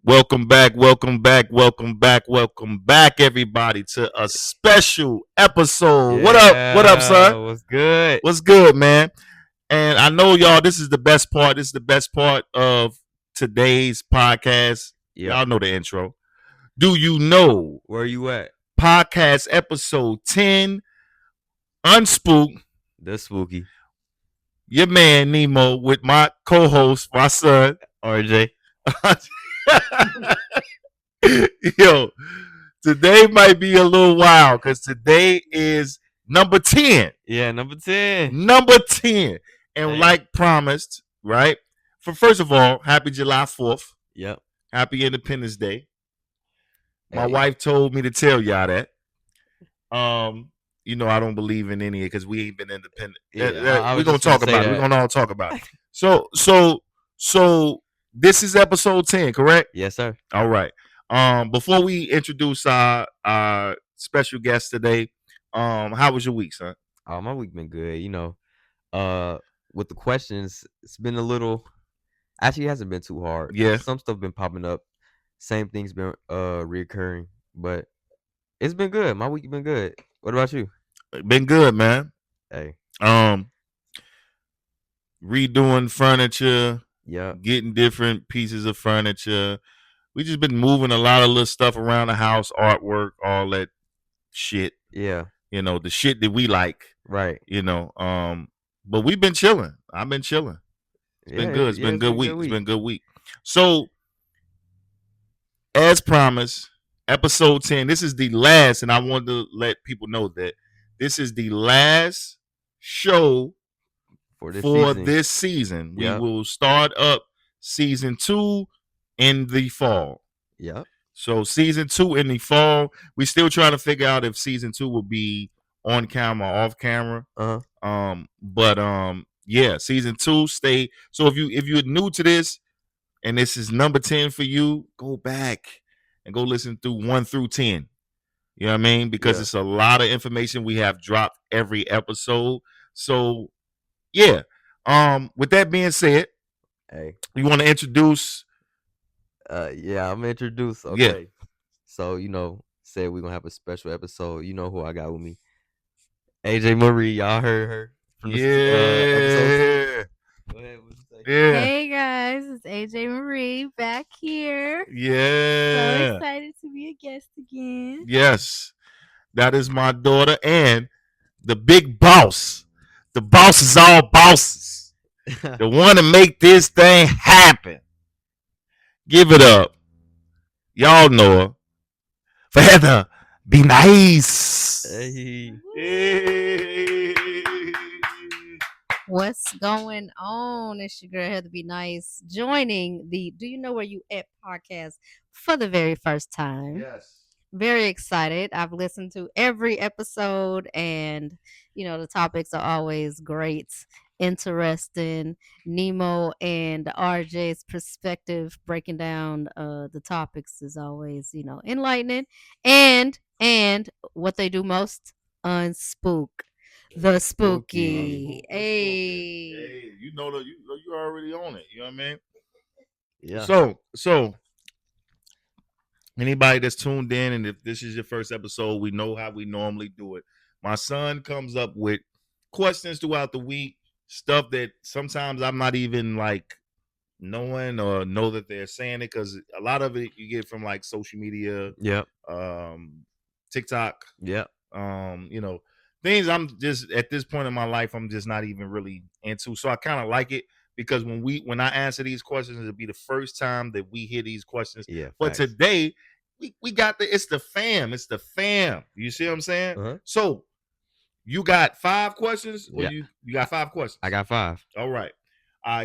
Welcome back, everybody, to a special episode. What up, Yeah, son? what's good? What's good, man? And I know y'all, this is the best part. This is the best part of today's podcast. Yep. Y'all know the intro. Do you know Where you at? podcast episode 10, Unspooked, The spooky your man Nemo with my co-host, my son. RJ. Yo, today might be a little wild because today is number 10. Yeah, number 10. Number 10. And Dang. like promised, right? For first of all, happy July 4th. Yep. Happy Independence Day. My Hey. wife told me to tell y'all that. I don't believe in any because we ain't been independent. Yeah, We're gonna talk about it. We're gonna all talk about it. So this is episode 10, correct? Yes, sir. All right. Before we introduce our special guest today, how was your week, son? Oh, my week been good. With the questions, it's been a little. Actually, it hasn't been too hard. Yeah. Some stuff been popping up. Same things been reoccurring, but it's been good. My week been good. What about you? Been good, man. Hey. Redoing furniture. Yeah. Getting different pieces of furniture. We just been moving a lot of little stuff around the house, artwork, all that shit. Yeah. The shit that we like. Right. But we've been chilling. I've been chilling. It's been good. It's been a good week. It's been a good week. So, as promised, episode 10, this is the last, and I wanted to let people know that this is the last show for this season. Yep. We will start up season 2 in the fall. Yep. So season 2 in the fall. We still trying to figure out if season 2 will be on camera or off camera. Yeah, season 2 stay. So if you're new to this and this is number 10 for you, go back and go listen through 1 through 10. You know what I mean? Because it's a lot of information we have dropped every episode. So yeah. With that being said, hey, you want to introduce? Yeah, I'm gonna introduce. Okay. Yeah. So said we're gonna have a special episode. You know who I got with me? AJ Marie. Y'all heard her from the episode 2? Go ahead. What you say? Yeah. Hey guys, it's AJ Marie back here. Yeah. So excited to be a guest again. Yes. That is my daughter and the big boss. The boss is all bosses. The one to make this thing happen. Give it up. Y'all know her. For HeatherBNyce. Hey. What's going on? It's your girl HeatherBNyce joining the Do You Know Where You At podcast for the very first time. Yes. Very excited. I've listened to every episode and the topics are always great, interesting. Nimo and RJ's perspective breaking down the topics is always, enlightening. And what they do most, unspook. The spooky. Hey, you already on it. You know what I mean? Yeah. So anybody that's tuned in, and if this is your first episode, we know how we normally do it. My son comes up with questions throughout the week, stuff that sometimes I'm not even like knowing or know that they're saying it, because a lot of it you get from like social media, Yep. TikTok, Yep. Things I'm just at this point in my life I'm just not even really into. So I kind of like it because when I answer these questions, it'll be the first time that we hear these questions. Yeah. But facts. today we got it's the fam. It's the fam. You see what I'm saying? Uh-huh. So you got 5 questions, or Yeah. you got 5 questions? I got 5. All right.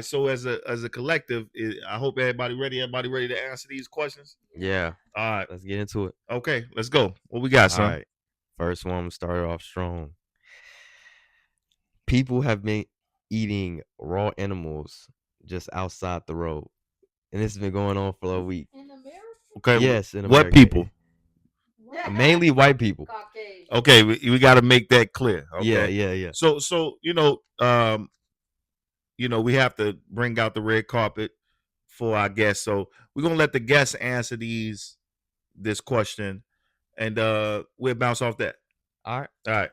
So as a collective, I hope everybody ready to answer these questions. Yeah. All right. Let's get into it. Okay, let's go. What we got, son? All right. First one started off strong. People have been eating raw animals just outside the road, and this has been going on for a week. In America? Okay. Yes, in America. What people? Mainly white people. Caucasian. Okay, we got to make that clear. Okay? Yeah. So we have to bring out the red carpet for our guests. So we're gonna let the guests answer this question, and we'll bounce off that. All right. All right.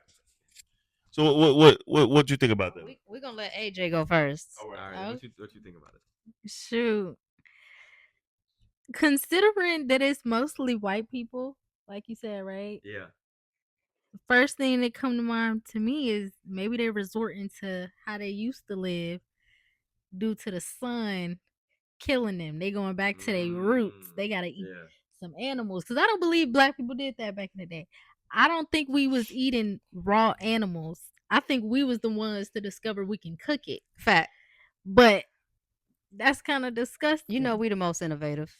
So what you think about that? We're gonna let AJ go first. All right. All right. What you think about it? Shoot. Considering that it's mostly white people, like you said, right? Yeah. First thing that come to mind to me is maybe they're resorting to how they used to live due to the sun killing them. They going back to their roots. They gotta eat some animals. Because I don't believe black people did that back in the day. I don't think we was eating raw animals. I think we was the ones to discover we can cook it. Fact. But that's kind of disgusting. You know, we the most innovative.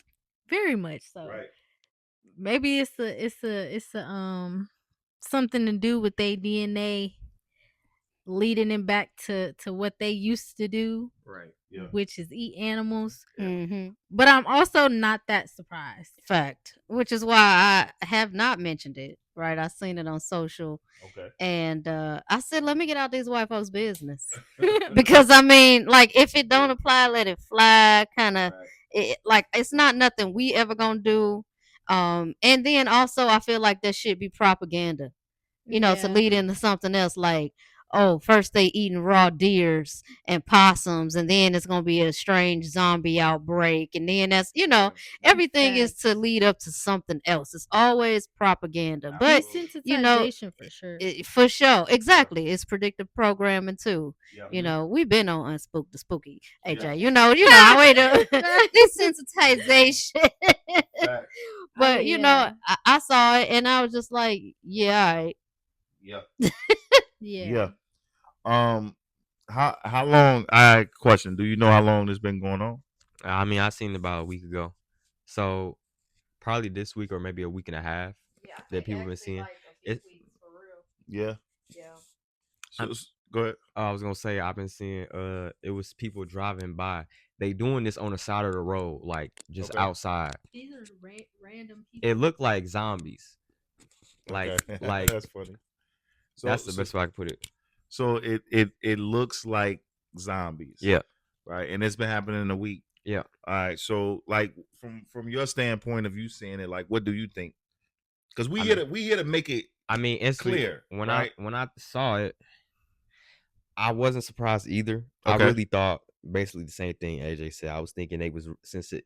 Very much so. Right. Maybe it's something to do with their DNA leading them back to what they used to do. Right. Yeah. Which is eat animals. Mm-hmm. But I'm also not that surprised. Fact. Which is why I have not mentioned it. Right. I seen it on social. Okay. And I said, let me get out these white folks' business. Because I mean, like, if it don't apply, let it fly. Kind of like it's not nothing we ever gonna do. And then also I feel like that should be propaganda. You know, to lead into something else like, oh, first they eating raw deers and possums, and then it's gonna be a strange zombie outbreak, and then that's everything is to lead up to something else. It's always propaganda, but for sure. For sure, exactly. It's predictive programming too. We've been on Unspook the Spooky, AJ. I way to desensitization. But I saw it and I was just like, yeah, all right. Yeah. Yeah. How long? I question. Do you know how long this been going on? I mean, I seen it about a week ago, so probably this week or maybe a week and a half that people been seeing. Weeks, for real. Yeah. So, go ahead. I was gonna say I've been seeing it was people driving by. They doing this on the side of the road, like just outside. These are random people. It looked like zombies. Like that's funny. So that's the best way I can put it. So it looks like zombies. Yeah. Right. And it's been happening in a week. Yeah. All right. So like from your standpoint of you seeing it, like what do you think? Because we here to make it. I mean, it's clear. When right? I saw it, I wasn't surprised either. Okay. I really thought basically the same thing AJ said. I was thinking they was, since it,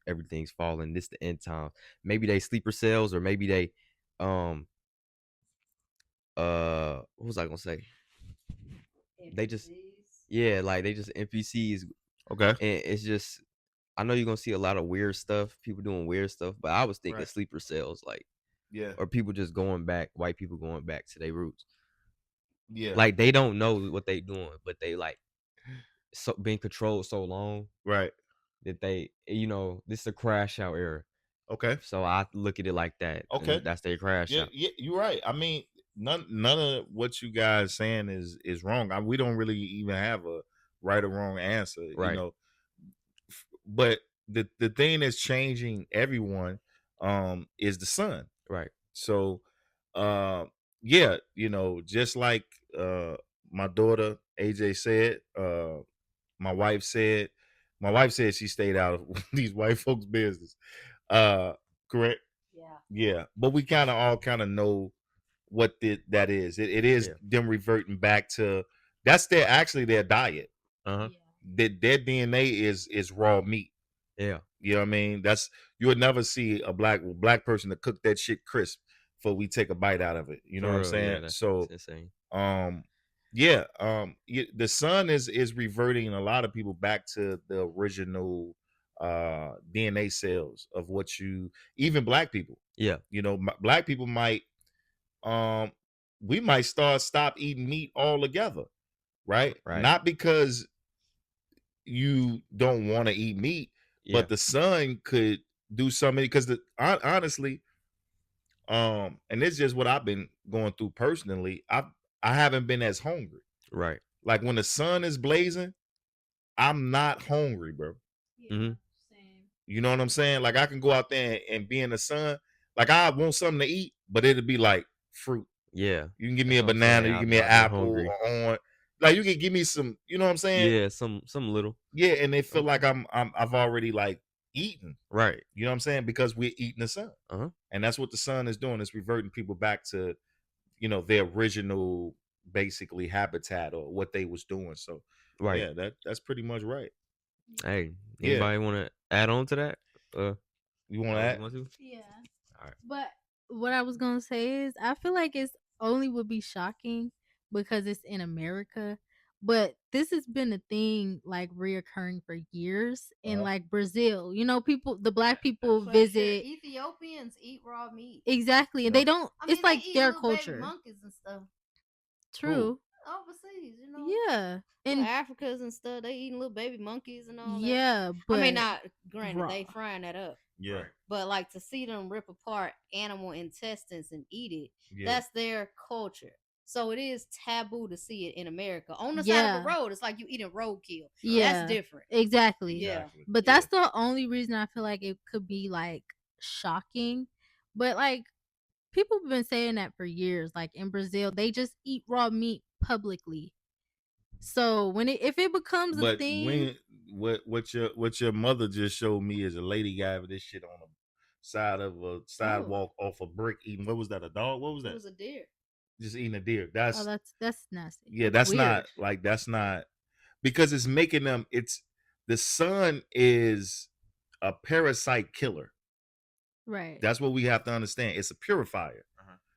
everything's falling, this the end time. Maybe they sleeper cells, or maybe they what was I gonna say? NPCs. They just they just NPCs. Okay. And it's just, I know you're gonna see a lot of weird stuff, people doing weird stuff, but I was thinking sleeper cells, or people just going back, white people going back to their roots. Yeah. Like they don't know what they doing, but they so being controlled so long, right, that they, this is a crash out era. Okay. So I look at it like that. Okay. That's their crash out. Yeah, you're right. I mean, none of what you guys saying is wrong. We don't really even have a right or wrong answer. Right. But the thing that's changing everyone is the sun. Right. So yeah, just like my daughter AJ said, my wife said she stayed out of these white folks' business. Correct? Yeah. But we all know what that is. It is them reverting back to, that's their diet. Uh-huh. Their DNA is raw meat. Yeah. You know what I mean? You'll never see a black person to cook that shit crisp before we take a bite out of it. You know what I'm saying? Yeah, so insane. The sun is reverting a lot of people back to the original DNA cells of even black people. Yeah. Black people might we might stop eating meat altogether, right? Not because you don't want to eat meat, but the sun could do something, because honestly, and it's just what I've been going through personally. I haven't been as hungry. Right. Like when the sun is blazing, I'm not hungry, bro. Mm-hmm. You know what I'm saying? Like I can go out there and be in the sun. Like I want something to eat, but it'll be like fruit. Yeah. You can give me a banana, you give me an apple, or orange. Like you can give me some, you know what I'm saying? Yeah, some little. Yeah, and they feel like Okay. I've already like eaten. Right. You know what I'm saying? Because we're eating the sun. Uh-huh. And that's what the sun is doing. It's reverting people back to, you know, their original basically habitat or what they was doing. So Right. yeah, that's pretty much right. Hey, Yeah. anybody want to add on to that? You want to add? Yeah. All right. But what I was gonna say is, I feel like it's only would be shocking because it's in America. But this has been a thing like reoccurring for years in like Brazil. You know, the black people visit. Ethiopians eat raw meat. Exactly, and they don't. It's like they eat their little baby culture. monkeys and stuff. True. Overseas, you know. Yeah, In and Africas and stuff, they eating little baby monkeys and all that. yeah, but I mean, not granted, raw. they frying that up. Yeah. But like to see them rip apart animal intestines and eat it, Yeah. that's their culture. So it is taboo to see it in America. On the side of a road, it's like you eating roadkill. Yeah, that's different. Exactly. Yeah. But that's the only reason I feel like it could be like shocking. But like people have been saying that for years. Like in Brazil, they just eat raw meat publicly. So if it becomes a thing, what your mother just showed me is a lady got this shit on the side of a sidewalk off a brick eating. What was that? A dog? What was that? It was a deer. Just eating a deer. That's nasty. Yeah, that's weird. that's not because it's making them. It's the sun is a parasite killer. Right. That's what we have to understand. It's a purifier.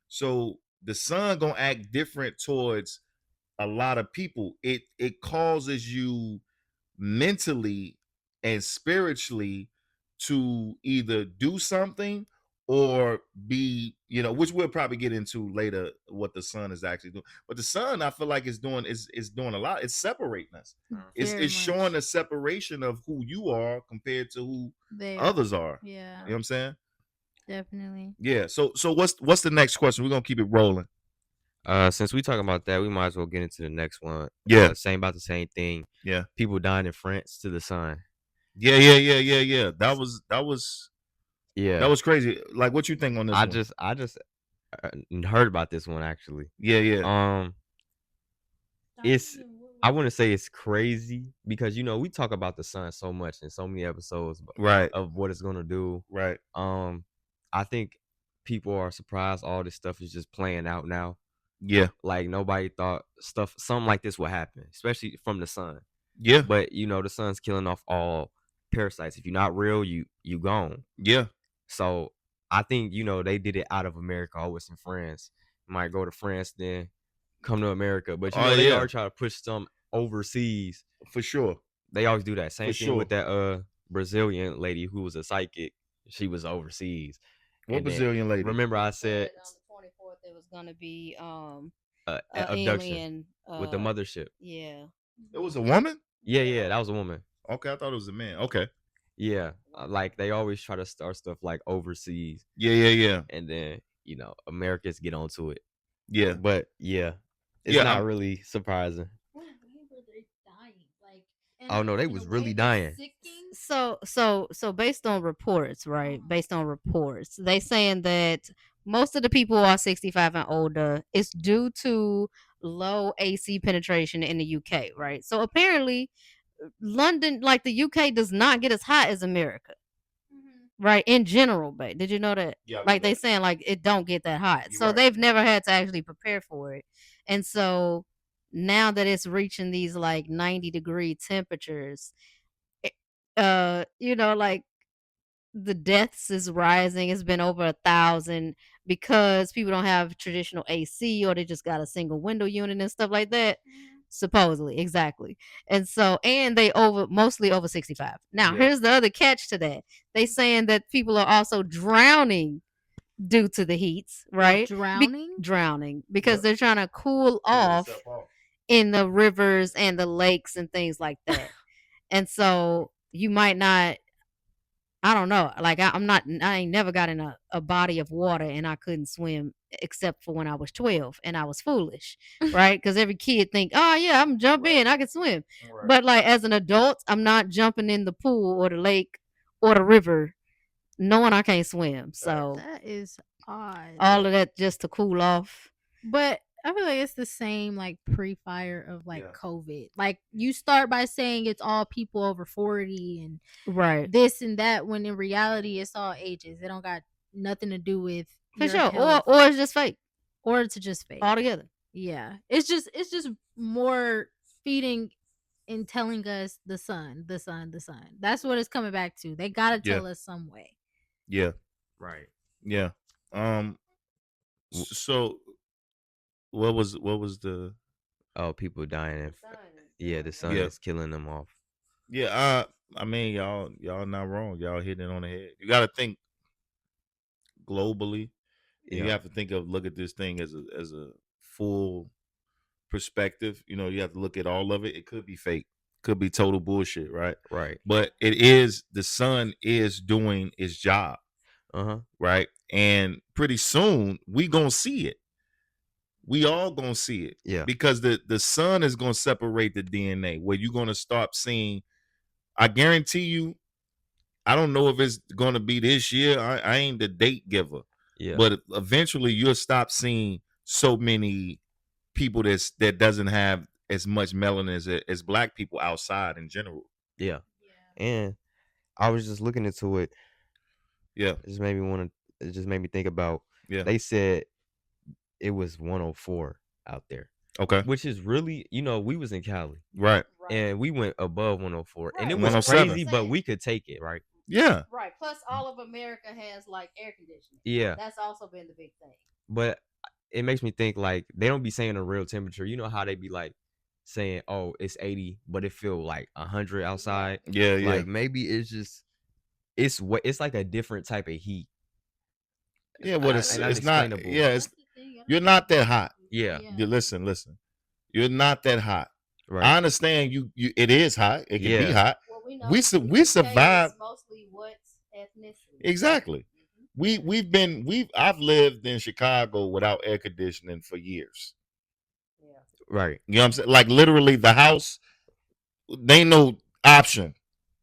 So the sun gonna act different towards a lot of people. It causes you mentally and spiritually to either do something or be, you know, which we'll probably get into later what the sun is actually doing. But the sun, I feel like is doing a lot. It's separating us. It's showing a separation of who you are compared to who others are. Yeah. You know what I'm saying? Definitely. Yeah. So what's the next question? We're gonna keep it rolling. Since we talking about that, we might as well get into the next one. Yeah. Same about the same thing. Yeah. People dying in France to the sun. Yeah. That was crazy. Like, what you think on this one? I just heard about this one actually. Yeah. It's I wouldn't say it's crazy because you know we talk about the sun so much in so many episodes, of what it's gonna do. Right. I think people are surprised all this stuff is just playing out now. Yeah. Like nobody thought something like this would happen, especially from the sun. Yeah. But you know the sun's killing off all parasites. If you're not real, you gone. Yeah. So I think you know they did it out of America. Always in France, might go to France, then come to America. But you know they are trying to push some overseas for sure. They always do that. Same thing with that Brazilian lady who was a psychic. She was overseas. What Brazilian lady? Remember I said on the 24th it was gonna be abduction alien, with the mothership. Yeah. It was a woman? Yeah, that was a woman. Okay, I thought it was a man. Okay. Yeah, like they always try to start stuff like overseas. Yeah. And then, you know, Americans get onto it. Yeah. But yeah, it's not really surprising. What were they dying? Like, oh no, they was really dying. So based on reports, right? Based on reports, they saying that most of the people who are 65 and older is due to low AC penetration in the UK, right? So apparently London, like the UK, does not get as hot as America. Right, in general, but did you know that? Yeah, like they saying like it don't get that hot. You're so right. They've never had to actually prepare for it. And so now that it's reaching these like 90-degree temperatures, you know, like the deaths is rising. It's been over 1,000 because people don't have traditional AC or they just got a single window unit and stuff like that. Supposedly, exactly. And so, and they mostly over 65. Now, here's the other catch to that. They saying that people are also drowning due to the heats, right? Drowning because they're trying to cool off in the rivers and the lakes and things like that. And so you might not, I don't know. Like I ain't never got in a body of water and I couldn't swim except for when I was 12 and I was foolish, right? Because every kid think, oh yeah, I'm jump in, I can swim. Right. But like as an adult, I'm not jumping in the pool or the lake or the river knowing I can't swim. So that is odd. All of that just to cool off. But I feel like it's the same like pre-fire of like COVID. Like you start by saying it's all people over 40 and Right. this and that, when in reality it's all ages. It don't got nothing to do with For your sure. health. Or it's just fake Or it's just fake. altogether. Yeah. It's just more feeding and telling us the sun. That's what it's coming back to. They gotta tell us some way. Yeah. Right. Yeah. So what was the people dying and the sun Yeah. is killing them off. Yeah, I mean y'all not wrong. Y'all hitting it on the head. You got to think globally. And you have to look at this thing as a full perspective. You know, you have to look at all of it. It could be fake, could be total bullshit, right? Right. But the sun is doing its job. Right? And pretty soon we gonna see it. We all gonna see it. Yeah. Because the sun is gonna separate the DNA, where you're gonna start seeing. I guarantee you, I don't know if it's gonna be this year. I ain't the date giver. Yeah. But eventually you'll stop seeing so many people that doesn't have as much melanin as black people outside in general. Yeah. And I was just looking into it. Yeah. It just made me think about, they said it was 104 out there. Okay. Which is really, we was in Cali. Right. And we went above 104. Right. And it was 107. crazy, but we could take it, right? Yeah. Right. Plus, all of America has like air conditioning. Yeah. That's also been the big thing. But it makes me think, like, they don't be saying a real temperature. You know how they be like saying, oh, it's 80, but it feel like 100 outside. Yeah. Like maybe it's just it's like a different type of heat. Yeah. What it's not. Yeah. You're not that hot. Yeah. You listen. You're not that hot. Right. I understand you. It is hot. It can be hot. Well, we know we survive. Mostly what's ethnicity. Exactly. I've lived in Chicago without air conditioning for years. Yeah. Right. You know what I'm saying? Like literally the house, they ain't no option.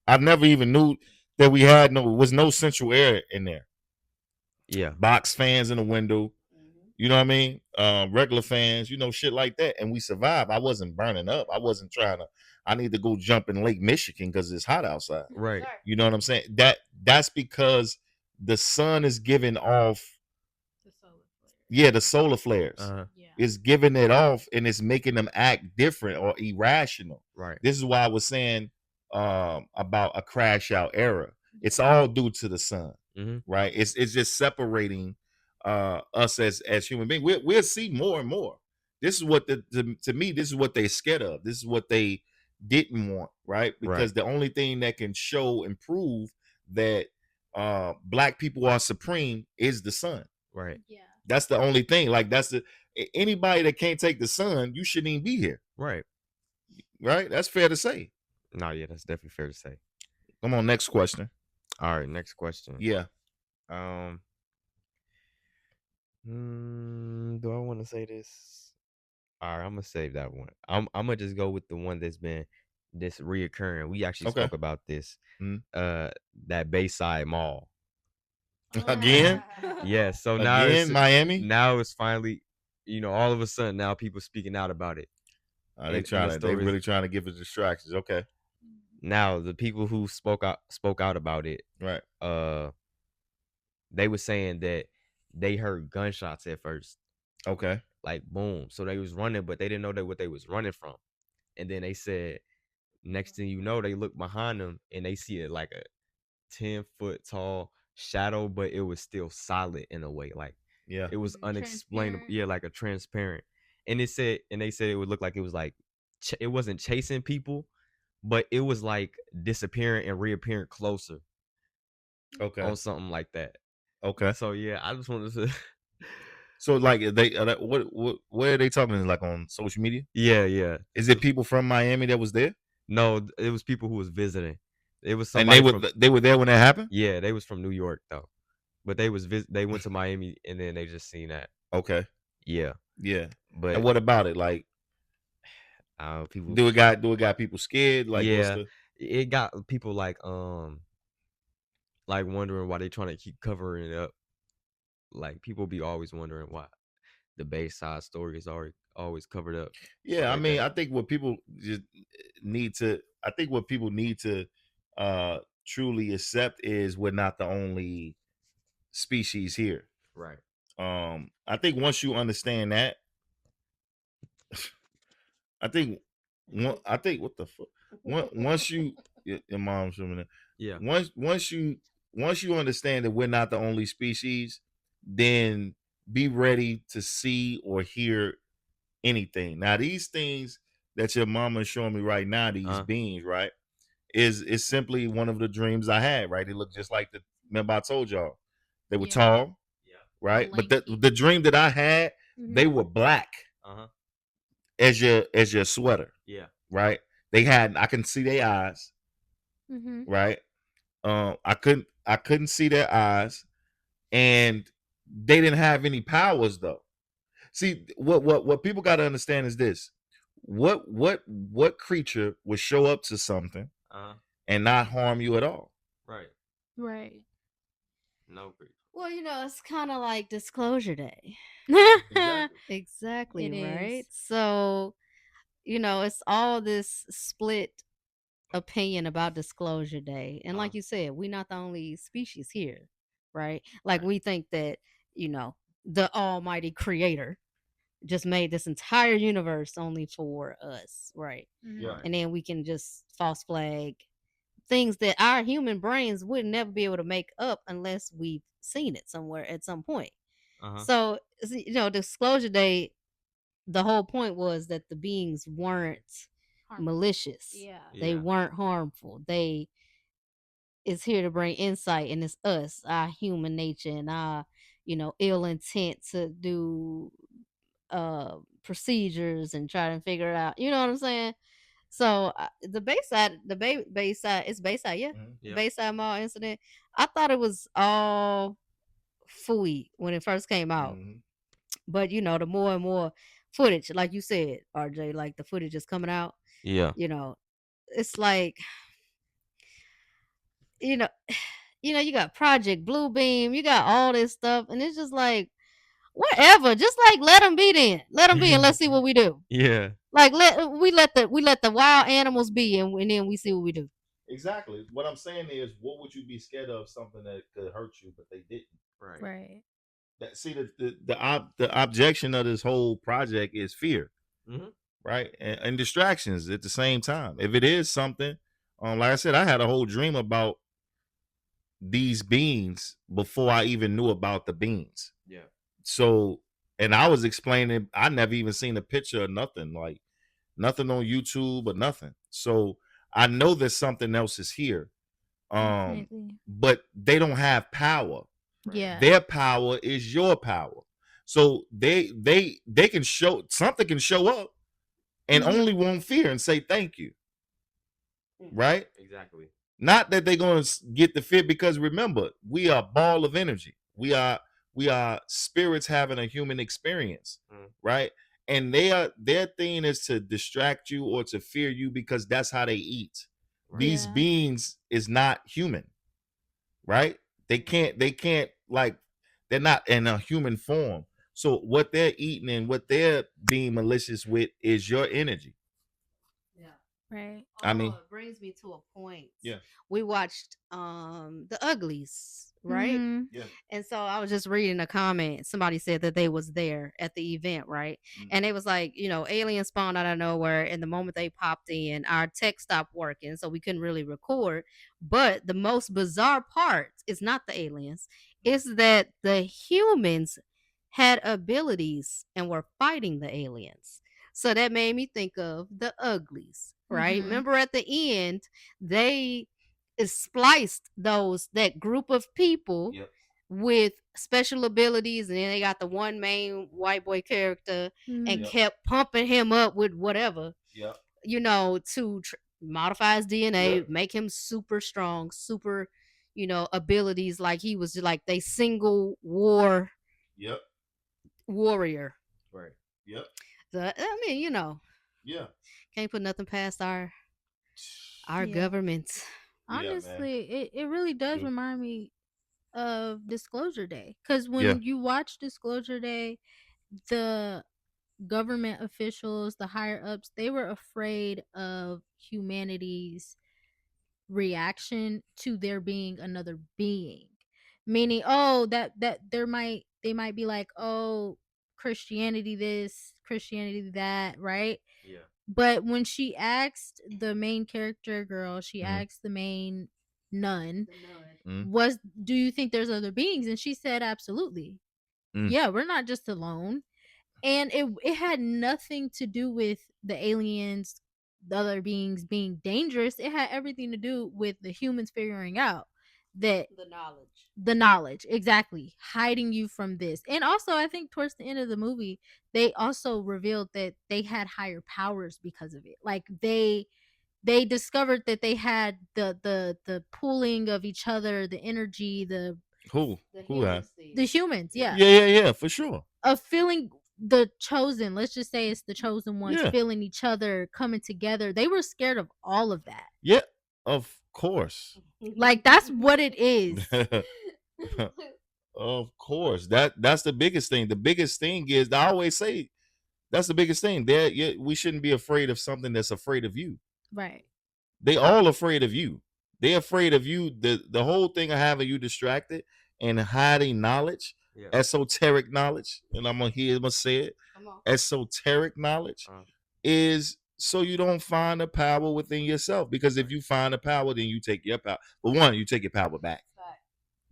I never even knew that we had was no central air in there. Yeah. Box fans in the window. You know what I mean? Regular fans, shit like that. And we survived. I wasn't burning up. I wasn't I need to go jump in Lake Michigan because it's hot outside. Right. You know what I'm saying? That's because the sun is giving off the solar flares. It's giving it off and it's making them act different or irrational. Right. This is why I was saying about a crash out era. It's all due to the sun. Right? It's just separating us as human beings. We'll see more and more. This is what to me, this is what they're scared of. This is what they didn't want, right? Because the only thing that can show and prove that black people are supreme is the sun. Right. Yeah. That's the only thing. Like anybody that can't take the sun, you shouldn't even be here. Right. Right? That's fair to say. No, yeah, that's definitely fair to say. Come on, next question. All right, next question. Yeah. Do I want to say this? All right, I'm gonna save that one. I'm gonna just go with the one that's been this reoccurring. We actually spoke about this. That Bayside Mall. Again? Yeah. So now again, Miami. Now it's finally, all of a sudden now people speaking out about it. They really trying to give us distractions. Okay. Now the people who spoke out about it, right? They were saying that they heard gunshots at first. Okay. Like boom. So they was running, but they didn't know what they was running from. And then they said, next thing you know, they look behind them and they see it like a 10-foot tall shadow, but it was still solid in a way. Like it was unexplainable. Yeah, like a transparent. And they said it would look like it was like it wasn't chasing people, but it was like disappearing and reappearing closer. Okay. On something like that. Okay. So yeah, I just wanted to. So like they what are they talking, like on social media? Yeah. Is it people from Miami that was there? No, it was people who was visiting. It was somebody and they were there when that happened? Yeah, they was from New York though. But they went to Miami and then they just seen that. Okay. Yeah. Yeah. But and what about it? Like people do it got people scared? Like yeah, it got people like wondering why they trying to keep covering it up. Like people be always wondering why. the Bayside story is always covered up. Yeah, I Like mean, that. I think what people just need to, I think what people need to truly accept is we're not the only species here. Right. I think once you understand that, I think I think what the fuck. Once you, your mom's swimming. Yeah. Once you understand that we're not the only species, then be ready to see or hear anything. Now, these things that your mama is showing me right now, these beings, right, is simply one of the dreams I had. Right, they look just like the. Remember, I told y'all they were tall. Yeah. Right, but the dream that I had, they were black. As your sweater. Yeah. Right. I can see their eyes. Right. I couldn't see their eyes, and they didn't have any powers though. See, what people got to understand is this: what creature would show up to something and not harm you at all? Right. Right. No creature. Well, it's kind of like Disclosure Day. Exactly, It right? is. So, it's all this split opinion about Disclosure Day. And like you said, we're not the only species here, right? Like we think that, the almighty creator just made this entire universe only for us, right? Yeah. And then we can just false flag things that our human brains would never be able to make up unless we've seen it somewhere at some point. So, Disclosure Day, the whole point was that the beings weren't malicious. Yeah. They weren't harmful. They is here to bring insight, and it's us, our human nature, and our, ill intent to do procedures and try to figure it out. You know what I'm saying? So the Bayside, it's Bayside, yeah. Mhm. Bayside Mall incident. I thought it was all fooey when it first came out, Mhm. but the more and more footage, like you said, RJ, like the footage is coming out. Yeah. It's like, you know, you got Project Bluebeam, you got all this stuff, and it's just like, whatever. Just like let them be then. Let them be, and let's see what we do. Yeah. Like let the wild animals be, and then we see what we do. Exactly. What I'm saying is, what would you be scared of? Something that could hurt you, but they didn't. Right. Right. That see the objection of this whole project is fear, right, and distractions at the same time. If it is something, like I said, I had a whole dream about these beings before I even knew about the beings. Yeah. So, and I was explaining, I never even seen a picture or nothing, like nothing on YouTube or nothing. So I know that something else is here. Definitely. But they don't have power. Yeah. Their power is your power. So they can show something, can show up and only won't fear and say thank you. Right? Exactly. Not that they're going to get the fear, because remember, we are a ball of energy. We are spirits having a human experience, right? And their thing is to distract you or to fear you, because that's how they eat. Right. These beings is not human, right? They can't like, they're not in a human form. So what they're eating and what they're being malicious with is your energy. Right. I mean, it brings me to a point. Yeah. We watched The Uglies, right? Yeah. And so I was just reading a comment. Somebody said that they was there at the event, right? And it was like, aliens spawned out of nowhere, and the moment they popped in, our tech stopped working, so we couldn't really record. But the most bizarre part is not the aliens, it's that the humans had abilities and were fighting the aliens. So that made me think of The Uglies, right? Remember at the end, they spliced that group of people with special abilities, and then they got the one main white boy character and kept pumping him up with whatever, to modify his DNA, make him super strong, super, abilities, like he was like they single war warrior. Right. Yep. So, I mean, can't put nothing past our government. Honestly, it really does remind me of Disclosure Day, because when you watch Disclosure Day, the government officials, the higher ups, they were afraid of humanity's reaction to there being another being. Meaning, that they might be like, oh, Christianity this, Christianity that, right? Yeah. But when she asked the main character girl, she asked the main nun, do you think there's other beings? And she said, absolutely. Yeah, we're not just alone. And it had nothing to do with the aliens, the other beings being dangerous. It had everything to do with the humans figuring out that the knowledge, exactly, hiding you from this. And also, I think towards the end of the movie, they also revealed that they had higher powers because of it. Like they discovered that they had the pooling of each other, the energy, the humans, yeah, for sure, of feeling the chosen. Let's just say it's the chosen ones feeling each other, coming together. They were scared of all of that. Yeah, of course. Like that's what it is. Of course, that's the biggest thing. The biggest thing is, I always say, that's the biggest thing. We shouldn't be afraid of something that's afraid of you. Right. They all afraid of you. They're afraid of you. The whole thing of having you distracted and hiding knowledge, esoteric knowledge, and I'm gonna say it. Esoteric knowledge is so you don't find the power within yourself. Because if you find the power, then you take your power. But one, you take your power back.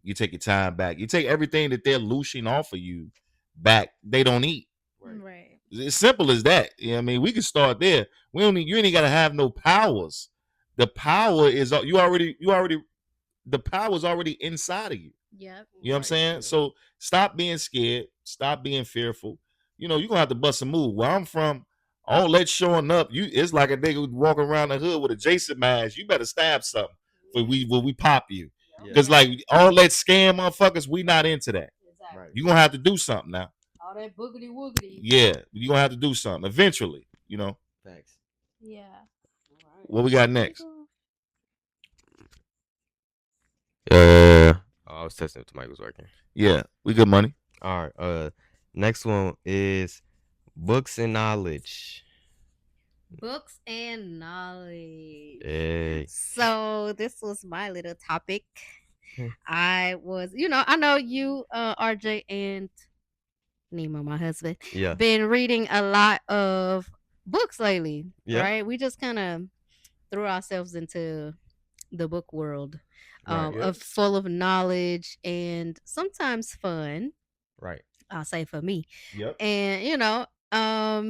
You take your time back. You take everything that they're loosing off of you back. They don't eat. Right. It's simple as that. You know what I mean? We can start there. You ain't gotta have no powers. The power is the power is already inside of you. Yep. You know what I'm saying? So stop being scared. Stop being fearful. You're gonna have to bust a move. Where I'm from, all that showing up, it's like a nigga walking around the hood with a Jason mask. You better stab something when we pop you. Because like all that scam motherfuckers, we not into that. Exactly. You're gonna have to do something now. All that boogity woogity. Yeah, you're gonna have to do something eventually, Thanks. Yeah. What we got next? Yeah. I was testing if the mic was working. Yeah, we good money. All right. Next one is books and knowledge. Books and knowledge. Hey. So this was my little topic. I know you, RJ, and Nimo, my husband, been reading a lot of books lately, right? We just kind of threw ourselves into the book world, of full of knowledge and sometimes fun. Right. I'll say for me. Yep. And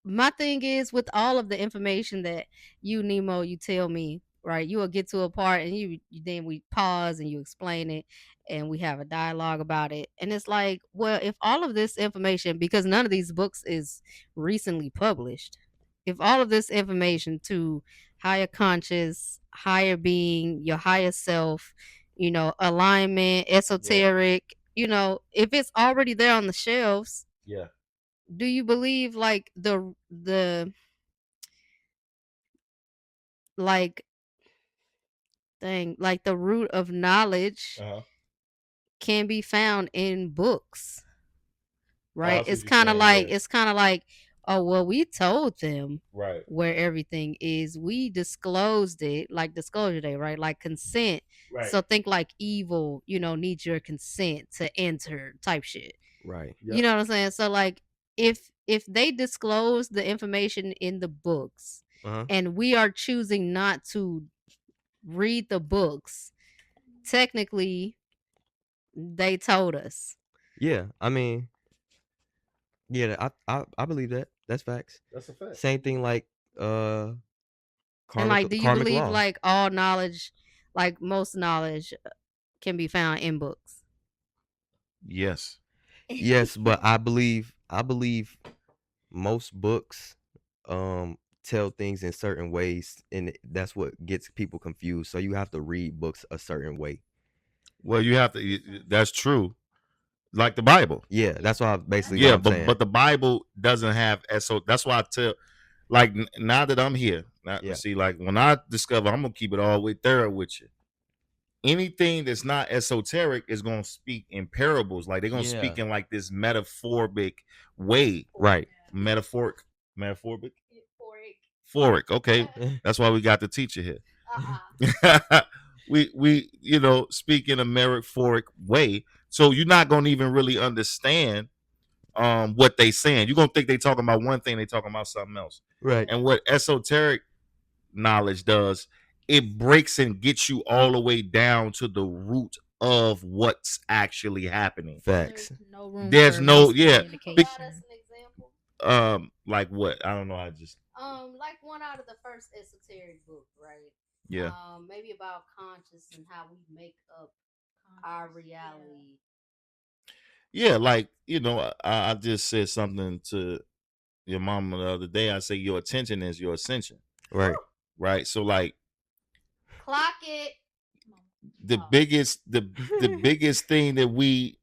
my thing is, with all of the information that you, Nimo, you tell me, right? You will get to a part and then we pause and you explain it and we have a dialogue about it. And it's like, well, if all of this information, because none of these books is recently published, if all of this information to higher conscious, higher being, your higher self, alignment, esoteric, if it's already there on the shelves, do you believe like the like the root of knowledge can be found in books, right? It's kind of like, oh well, we told them where everything is, we disclosed it, like disclosure day, right? Like consent, so think like evil, needs your consent to enter type shit, right? You know what I'm saying? So like if they disclose the information in the books, and we are choosing not to read the books, technically they told us. Yeah, I mean, yeah, I believe that. That's facts. That's a fact. Same thing like and like, do you believe law, like all knowledge, like most knowledge can be found in books? Yes. Yes, but I believe most books tell things in certain ways, and that's what gets people confused. So you have to read books a certain way. Well, you have to. That's true. Like the Bible. Yeah, that's why basically. Yeah, but the Bible doesn't have so. That's why I tell. Like now that I'm here, see, like when I discover, I'm gonna keep it all the way thorough with you. anything that's not esoteric is going to speak in parables. Like they're going to speak in like this metaphoric way. Right. Metaphoric. Okay. That's why we got the teacher here. we speak in a metaphoric way. So you're not going to even really understand what they saying. You're going to think they talking about one thing, they talking about something else. Right. And what esoteric knowledge does, it breaks and gets you all the way down to the root of what's actually happening. Facts. There's no communication. Like what? I don't know. I just like one out of the first esoteric book, right? Yeah. Maybe about conscious and how we make up our reality. Yeah, like I just said something to your mama the other day. I say your attention is your ascension. Right. Right. So like, clock it. The biggest thing that we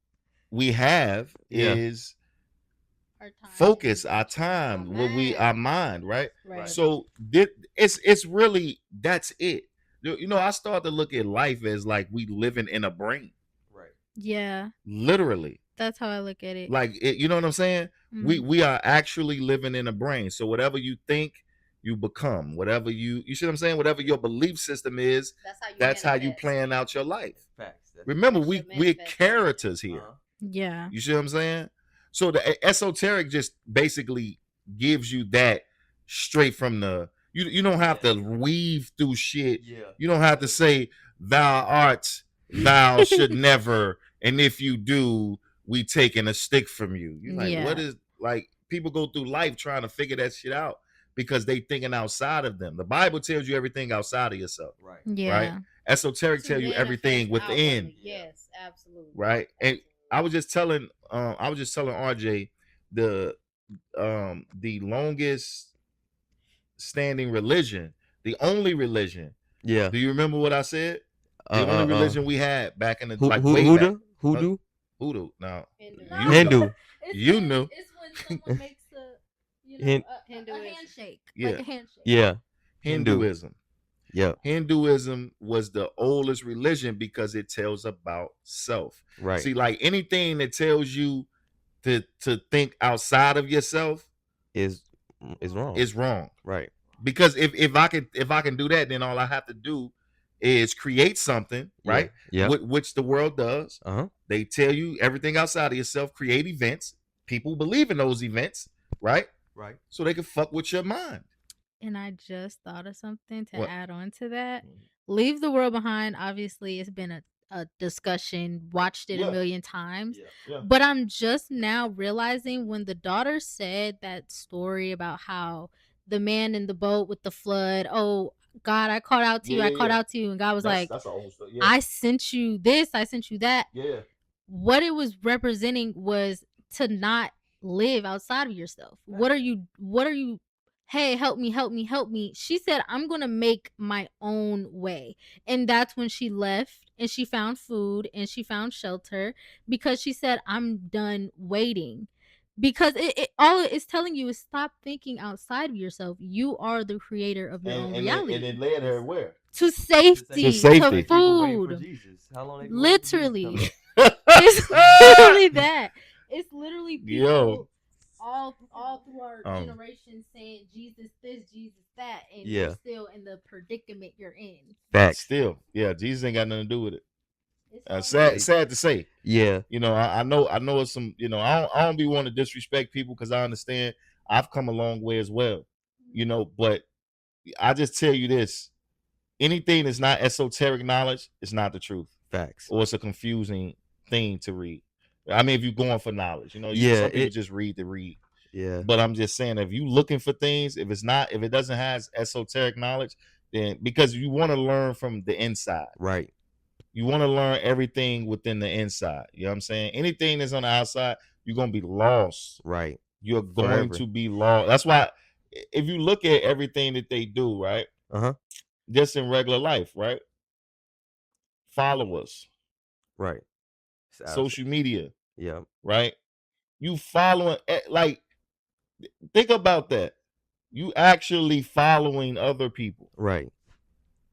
have is our time. Focus, our time, our mind, right? So it's really, that's it. I start to look at life as like we living in a brain. Right. Yeah. Literally. That's how I look at it. Like you know what I'm saying? Mm-hmm. We are actually living in a brain. So whatever you think, you become. Whatever you see what I'm saying? Whatever your belief system is, that's how you plan out your life. Facts. Remember, we're characters here. Yeah. You see what I'm saying? So the esoteric just basically gives you that straight from the. You don't have to weave through shit. Yeah. You don't have to say thou should never, and if you do, we taking a stick from you. You're like, what is, like, people go through life trying to figure that shit out because they thinking outside of them. The Bible tells you everything outside of yourself. Right. Yeah. Right. Esoteric tell you everything within. Outwardly. Yes, absolutely. Right. And I was just telling RJ the longest standing religion, the only religion. Yeah. Do you remember what I said? The only religion we had back in the Hoodoo? Hoodoo. No. Hindu. You knew. It's when someone makes a handshake. Yeah. Like a handshake. Yeah. Hinduism. Yeah. Hinduism was the oldest religion because it tells about self. Right. See, like anything that tells you to think outside of yourself is wrong. Is wrong. Right. Because if I can do that, then all I have to do is create something, right? Yeah. Which the world does. They tell you everything outside of yourself, create events. People believe in those events, right? Right. So they can fuck with your mind. And I just thought of something to add on to that. Leave the World Behind. Obviously, it's been a discussion, watched it a million times. Yeah. But I'm just now realizing when the daughter said that story about how the man in the boat with the flood, oh, God, I called out to you. I called out to you. And God was that's an old story. Yeah. I sent you this. I sent you that. Yeah. What it was representing was to not live outside of yourself. What are you hey, help me. She said, I'm going to make my own way. And that's when she left and she found food and she found shelter because she said, I'm done waiting. Because it all it's telling you is stop thinking outside of yourself. You are the creator of your own reality. And it led her where? To safety. To food. How long literally. It's literally that. It's literally people all through our generation saying Jesus this, Jesus that, and you're still in the predicament you're in. Facts. Still, Jesus ain't got nothing to do with it. Sad to say. Yeah. I know it's some. I don't be wanting to disrespect people because I understand I've come a long way as well. But I just tell you this: anything that's not esoteric knowledge is not the truth. Facts. Or it's a confusing thing to read. I mean, if you're going for knowledge, some people just read to read. Yeah. But I'm just saying, if you looking for things, if it doesn't have esoteric knowledge, then because you want to learn from the inside. Right. You want to learn everything within the inside. You know what I'm saying? Anything that's on the outside, you're going to be lost. Right. You're going to be lost. That's why if you look at everything that they do, right? Just in regular life, right? Followers. Right. Social media. Yeah. Right? You following, like, think about that. You actually following other people. Right.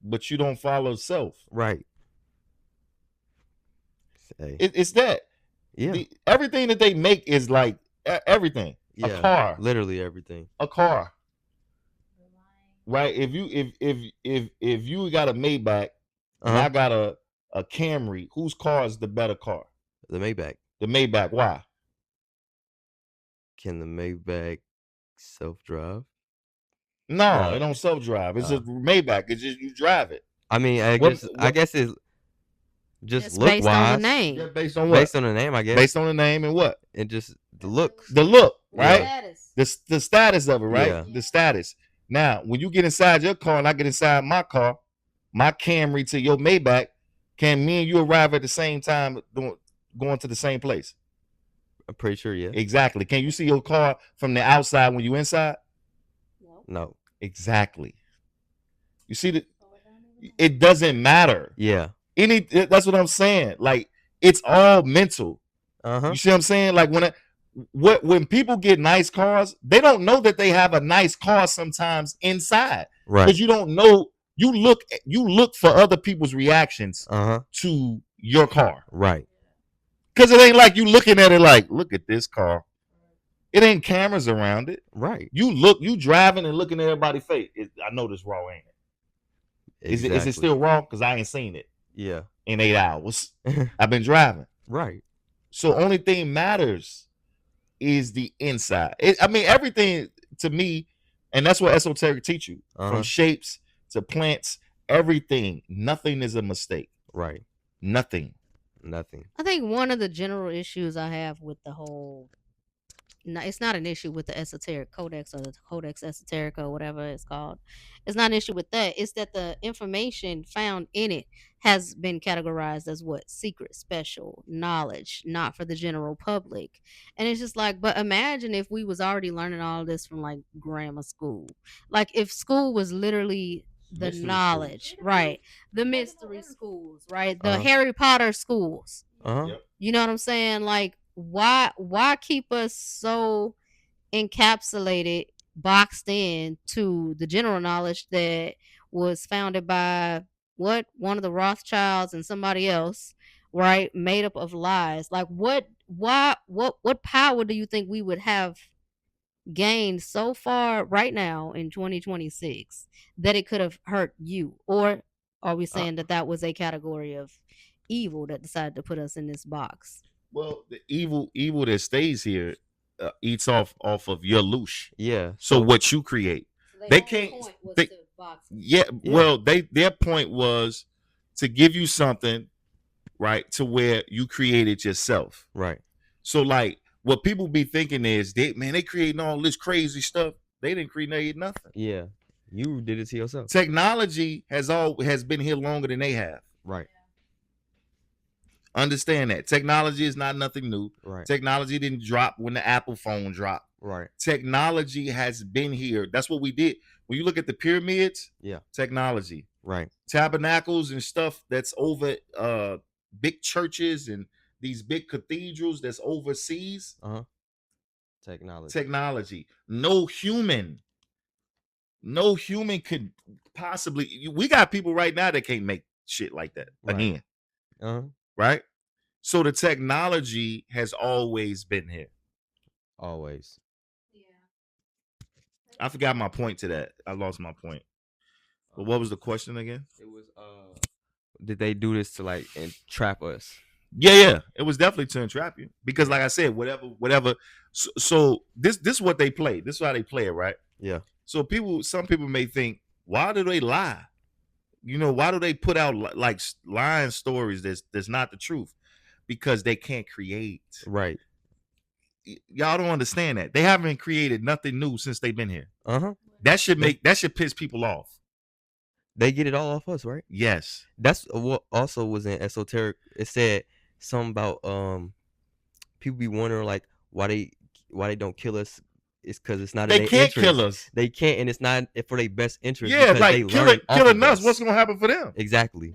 But you don't follow self. Right. It's that. Yeah. Everything that they make is like everything. Yeah. A car. Literally everything. A car. Right? If you got a Maybach and I got a Camry, whose car is the better car? The Maybach. The Maybach. Why? Can the Maybach self-drive? No, it don't self-drive. It's a Maybach. It's just you drive it. I mean, I guess it's just look based on the name. Yeah, based on what? Based on the name, I guess. Based on the name and what? And just the looks. The look, right? Yeah. The status of it, right? Yeah. The status. Now, when you get inside your car and I get inside my car, my Camry to your Maybach, can me and you arrive at the same time going to the same place? I'm pretty sure, yeah. Exactly. Can you see your car from the outside when you inside? No. Exactly. You see it doesn't matter. Yeah. That's what I'm saying. Like, it's all mental. You see what I'm saying? Like when people get nice cars, they don't know that they have a nice car sometimes inside. Right. Because you don't know. You look for other people's reactions to your car. Right. Because it ain't like you looking at it like, look at this car. It ain't cameras around it. Right. You driving and looking at everybody's face. I know this raw, ain't it? Exactly. Is it still raw? Because I ain't seen it. Yeah. In 8 hours. I've been driving. Right. So only thing matters is the inside. Everything to me, and that's what esoteric teach you. From shapes to plants, everything. Nothing is a mistake. Right. Nothing. I think one of the general issues I have with the whole, it's not an issue with the esoteric codex or the codex esoterica or whatever it's called. It's not an issue with that. It's that the information found in it has been categorized as what? Secret, special, knowledge, not for the general public. And it's just like, but imagine if we was already learning all this from like grammar school. Like if school was literally the mystery knowledge, schools. Right? The mystery schools, right? The Harry Potter schools. Yep. You know what I'm saying? Like, why keep us so encapsulated, boxed in to the general knowledge that was founded by one of the Rothschilds and somebody else, right? Made up of lies. Like what power do you think we would have gained so far right now in 2026 that it could have hurt you? Or are we saying that was a category of evil that decided to put us in this box? Well, the evil that stays here eats off of your loosh. Yeah. So what you create, they can't. Well, their point was to give you something, right, to where you created yourself. Right. So like what people be thinking is they creating all this crazy stuff. They didn't create nothing. Yeah. You did it to yourself. Technology has been here longer than they have. Right. Understand that technology is not nothing new. Right. Technology didn't drop when the Apple phone dropped. Right. Technology has been here. That's what we did. When you look at the pyramids, technology. Right. Tabernacles and stuff that's over big churches and these big cathedrals that's overseas. Technology. No human could possibly. We got people right now that can't make shit like that again. Right? So the technology has always been here. Always. Yeah. I forgot my point to that. I lost my point. But what was the question again? It was did they do this to like entrap us? Yeah. It was definitely to entrap you. Because like I said, whatever. So this is what they play. This is how they play it, right? Yeah. So some people may think, why do they lie? Why do they put out like lying stories that's not the truth? Because they can't create. Right. Y'all don't understand that. They haven't created nothing new since they've been here. That should piss people off. They get it all off us, right? Yes. That's what also was in esoteric. It said something about people be wondering like why they don't kill us. It's because it's not. They can't kill us. They can't, and it's not for their best interest. Yeah, like killing us. What's gonna happen for them? Exactly.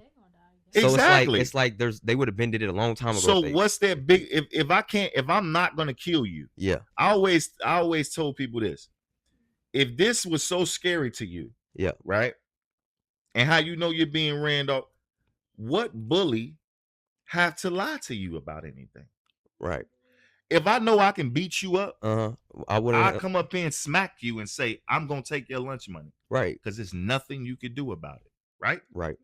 So exactly. It's like they would have been did it a long time ago. So what's that big? If I'm not gonna kill you, I always told people this. If this was so scary to you, right, and how you know you're being ran off, what bully have to lie to you about anything. Right. If I know I can beat you up, I wouldn't. I'll come up here and smack you and say, I'm going to take your lunch money. Right. Because there's nothing you could do about it. Right? Right.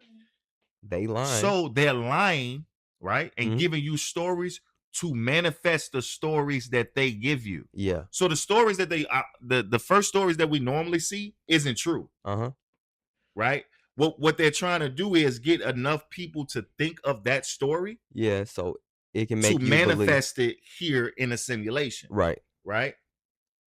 They lying. So they're lying, right? And giving you stories to manifest the stories that they give you. Yeah. So the stories that they, the first stories that we normally see isn't true. Right? What they're trying to do is get enough people to think of that story. Yeah. So it can make to you manifest believe. it here in a simulation. Right. Right.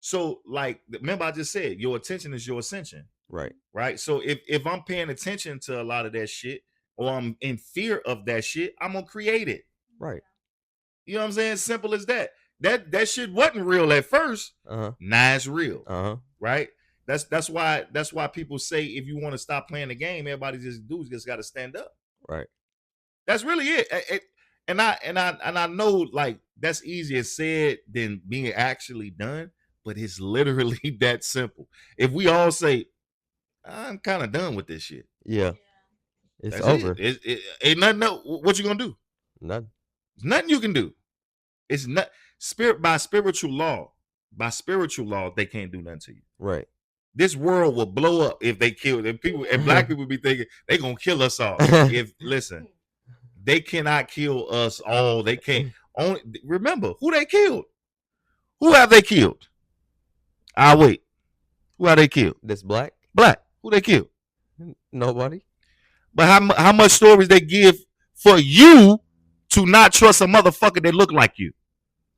So, like, remember I just said, your attention is your ascension. Right. Right. So if I'm paying attention to a lot of that shit, or I'm in fear of that shit, I'm gonna create it. Right. You know what I'm saying? Simple as that. That shit wasn't real at first. Now it's real. Right. That's why people say if you want to stop playing the game, everybody just got to stand up. Right. That's really it. And I know, like, that's easier said than being actually done, but it's literally that simple. If we all say, I'm kind of done with this shit. Yeah. It's that's over. It ain't nothing else. What you gonna do? Nothing. There's nothing you can do. It's not by spiritual law. By spiritual law, they can't do nothing to you. Right. This world will blow up if they kill them. People and black people be thinking they gonna kill us all. Listen, they cannot kill us all. They can't. Only remember who they killed. Who have they killed? Wait. Who have they killed? This black. Black. Who they killed? Nobody. But how much stories they give for you to not trust a motherfucker that look like you?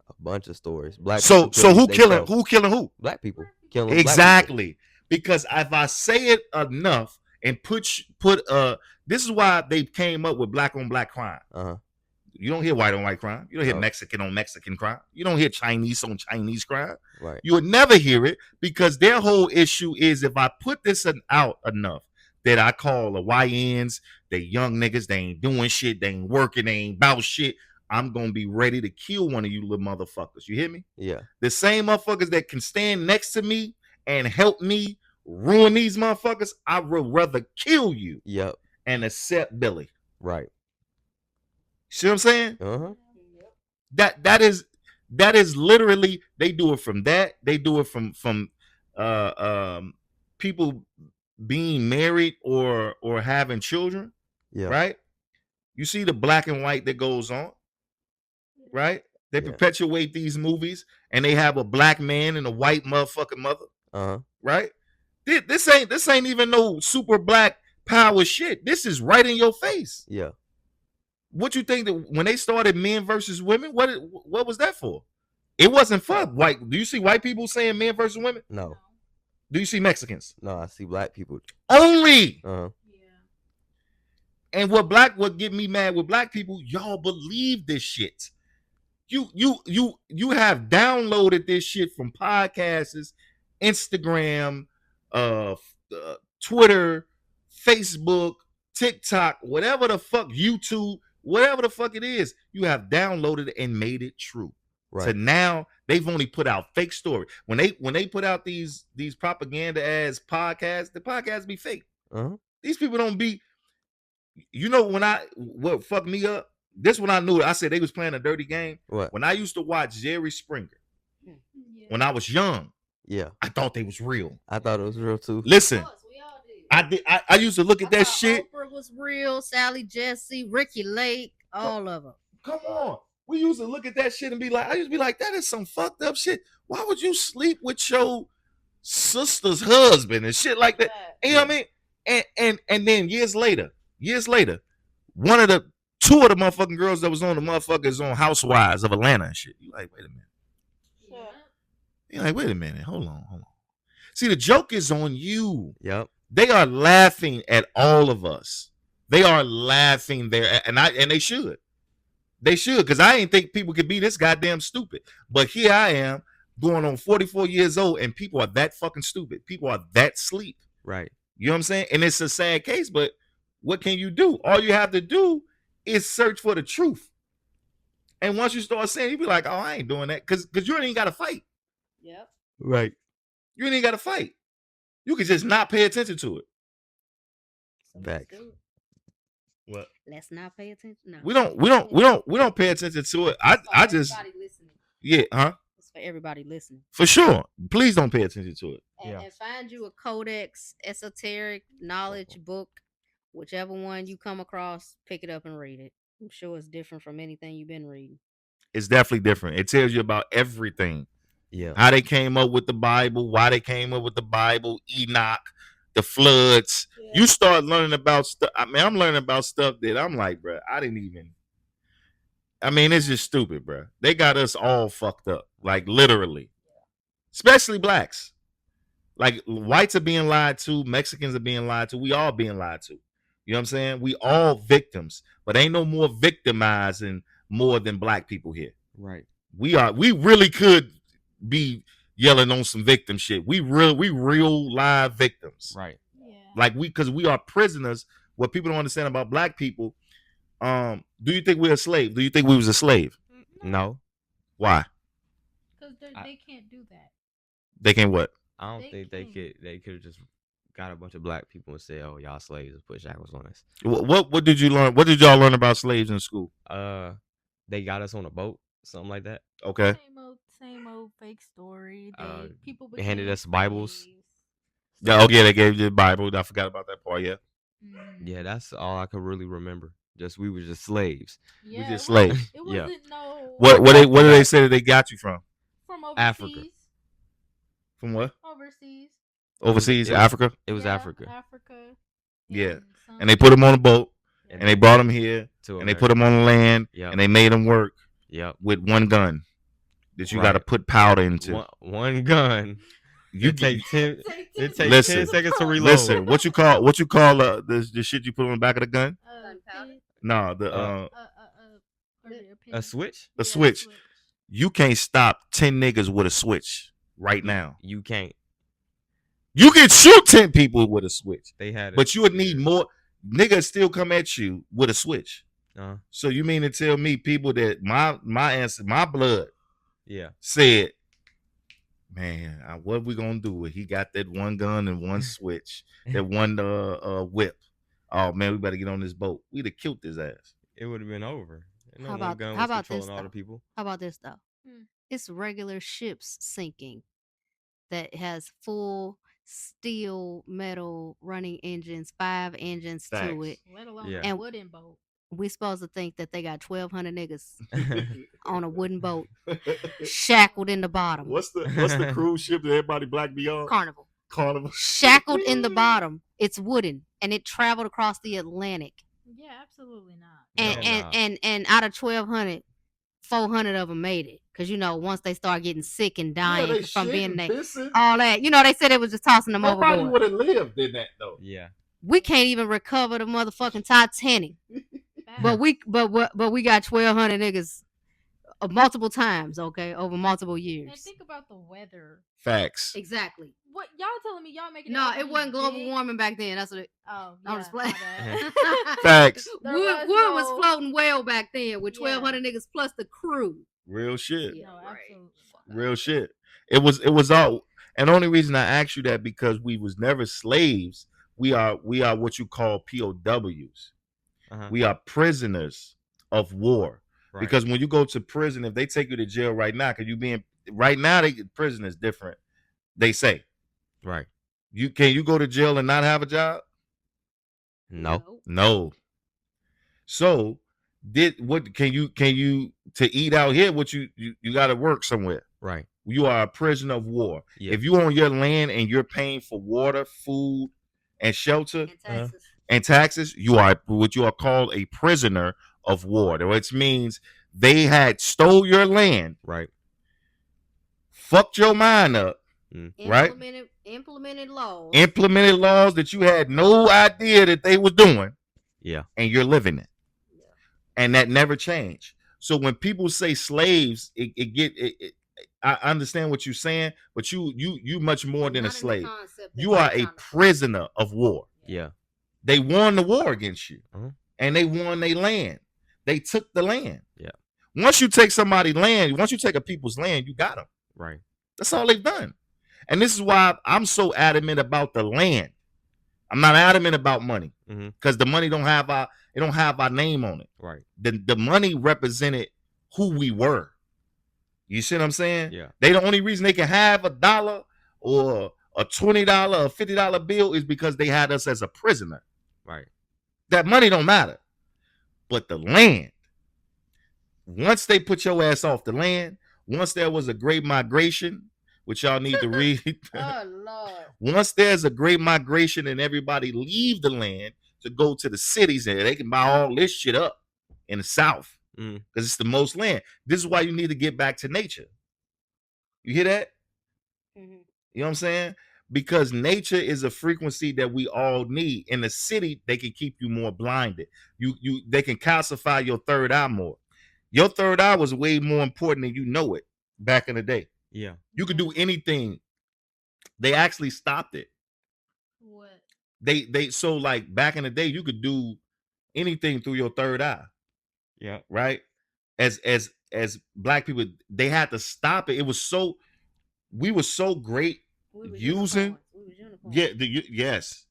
A bunch of stories. Black. So who killing who? Black people killing. Exactly. Black people. Because if I say it enough and put this is why they came up with black on black crime. You don't hear white on white crime. You don't hear Mexican on Mexican crime. You don't hear Chinese on Chinese crime. Right. You would never hear it because their whole issue is if I put this out enough that I call the YNs, they young niggas, they ain't doing shit, they ain't working, they ain't about shit, I'm going to be ready to kill one of you little motherfuckers. You hear me? Yeah. The same motherfuckers that can stand next to me and help me ruin these motherfuckers, I would rather kill you. Yep. And accept Billy. Right. See what I'm saying? That is literally, they do it from that. They do it from people being married or having children. Yeah. Right? You see the black and white that goes on. Right? They perpetuate these movies and they have a black man and a white motherfucking mother. Right? This ain't even no super black power shit. This is right in your face. Yeah. What you think that when they started men versus women, what was that for? It wasn't for white. Do you see white people saying men versus women? No. Do you see Mexicans? No, I see black people. Only. And what get me mad with black people, y'all believe this shit. You have downloaded this shit from podcasts, Instagram, Twitter, Facebook, TikTok, whatever the fuck, YouTube, whatever the fuck it is, you have downloaded it and made it true. Right. So now they've only put out fake story. When they put out these propaganda as podcasts, the podcasts be fake. These people don't be. You know what fucked me up? This when I knew. I said they was playing a dirty game. What? When I used to watch Jerry Springer, when I was young, I thought they was real. I thought it was real too. Listen. I used to look at that shit. Oprah was real, Sally Jesse, Ricky Lake, all of them. Come on. We used to look at that shit and be like, I used to be like, that is some fucked up shit. Why would you sleep with your sister's husband and shit like that? You know what I mean? And then years later, two of the motherfucking girls that was on the motherfuckers on Housewives of Atlanta and shit. You like, wait a minute. You're like, wait a minute. Hold on. See, the joke is on you. Yep. They are laughing at all of us. They are laughing there, and they should. They should, because I didn't think people could be this goddamn stupid. But here I am, going on 44 years old, and people are that fucking stupid. People are that sleep. Right. You know what I'm saying? And it's a sad case, but what can you do? All you have to do is search for the truth. And once you start saying, you be like, oh, I ain't doing that, because you ain't got to fight. Yep. Right. You ain't got to fight. You can just not pay attention to it. Facts. What? Let's not pay attention. No. We don't pay attention to it. I just listening. Yeah, huh? It's for everybody listening. For sure. Please don't pay attention to it. And find you a codex, esoteric knowledge book, whichever one you come across, pick it up and read it. I'm sure it's different from anything you've been reading. It's definitely different. It tells you about everything. Yeah. How they came up with the Bible, why they came up with the Bible, Enoch, the floods. Yeah. You start learning about stuff. I mean, I'm learning about stuff that I'm like, bro, it's just stupid, bro. They got us all fucked up, like literally, especially blacks. Like whites are being lied to, Mexicans are being lied to. We all being lied to. You know what I'm saying? We all victims, but ain't no more victimizing more than black people here. Right. We really could be yelling on some victim shit. We real live victims. Right. Yeah. Like because we are prisoners. What people don't understand about black people, do you think we're a slave? Do you think we was a slave? No. Why? Because they can't do that. They can what? I don't think they could. They could have just got a bunch of black people and said, "Oh, y'all slaves," and put shackles on us. What did you learn? What did y'all learn about slaves in school? They got us on a boat, something like that. Okay. Same old fake story. People they handed us Bibles. Yeah. Oh yeah, they gave you the Bible. I forgot about that part. Yeah. Yeah, that's all I could really remember. Just we were just slaves. Yeah, we just slaves. It wasn't no. What do they say that they got you from? From overseas. Africa. From what? Overseas. Africa? It was Africa. Africa. Yeah. And they put them on a boat, and they brought them here, and they put them on the land, and they made them work with one gun that you got to put powder into. One gun. You take 10. It takes listen, 10 seconds to reload. Listen, what you call the shit you put on the back of the gun? No, a switch. A switch. You can't stop 10 niggas with a switch right now. You can't. You can shoot 10 people with a switch. They had it, but you would need more niggas still come at you with a switch. So you mean to tell me people that my blood said, man, what we gonna do? He got that one gun and one switch, that one whip. Oh man, we better get on this boat. We'd have killed his ass. It would have been over. How about this though? How about this though? It's regular ships sinking that has full steel metal running engines, 5 engines to it. Let alone a wooden boat. We supposed to think that they got 1,200 niggas on a wooden boat, shackled in the bottom. What's the cruise ship that everybody black be on? Carnival. Carnival. Shackled in the bottom. It's wooden, and it traveled across the Atlantic. Yeah, absolutely not. And out of 1,200, 400 of them made it. Because, once they start getting sick and dying from being there, all that, they said it was just tossing them overboard. Nobody would have lived in that, though. Yeah. We can't even recover the motherfucking Titanic. But we got 1,200 niggas multiple times, okay, over multiple years. And think about the weather. Facts. Exactly. What y'all telling me? Y'all making it wasn't global warming back then. That's what it. Oh, I was playing. Facts. Wood was floating well back then with 1,200 niggas plus the crew. Real shit. Yeah, absolutely. Real shit. It was all, and the only reason I asked you that because we was never slaves. We are what you call POWs. We are prisoners of war. Right. Because when you go to prison, if they take you to jail right now, prison is different. They say, right? Can you go to jail and not have a job? No. So can you to eat out here? What you got to work somewhere, right? You are a prisoner of war. Yeah. If you on your land and you're paying for water, food, and shelter and taxes, you are what you are called a prisoner of war, which means they had stole your land, right? Fucked your mind up, right? Implemented laws that you had no idea that they was doing, and you're living it, and that never changed. So when people say slaves, I understand what you're saying, but you much more than a slave. You are a prisoner of war. Yeah, they won the war against you, and they won their land. They took the land. Yeah. Once you take somebody's land, once you take a people's land, you got them. Right. That's all they've done. And this is why I'm so adamant about the land. I'm not adamant about money. because the money don't have our name on it. Right. The money represented who we were. You see what I'm saying? Yeah. They the only reason they can have $1 or a $20 or $50 bill is because they had us as a prisoner. Right. That money don't matter. But the land, once they put your ass off the land, once there was a great migration, which y'all need to read. Oh Lord. Once there's a great migration and everybody leave the land to go to the cities and they can buy all this shit up in the South because it's the most land. This is why you need to get back to nature. You hear that? You know what I'm saying? Because nature is a frequency that we all need. In the city, they can keep you more blinded. They can calcify your third eye more. Your third eye was way more important than you know it back in the day. Yeah. You could do anything. They actually stopped it. What? They so like back in the day, you could do anything through your third eye. Yeah. Right? As black people, they had to stop it. It was so we were so great using yes.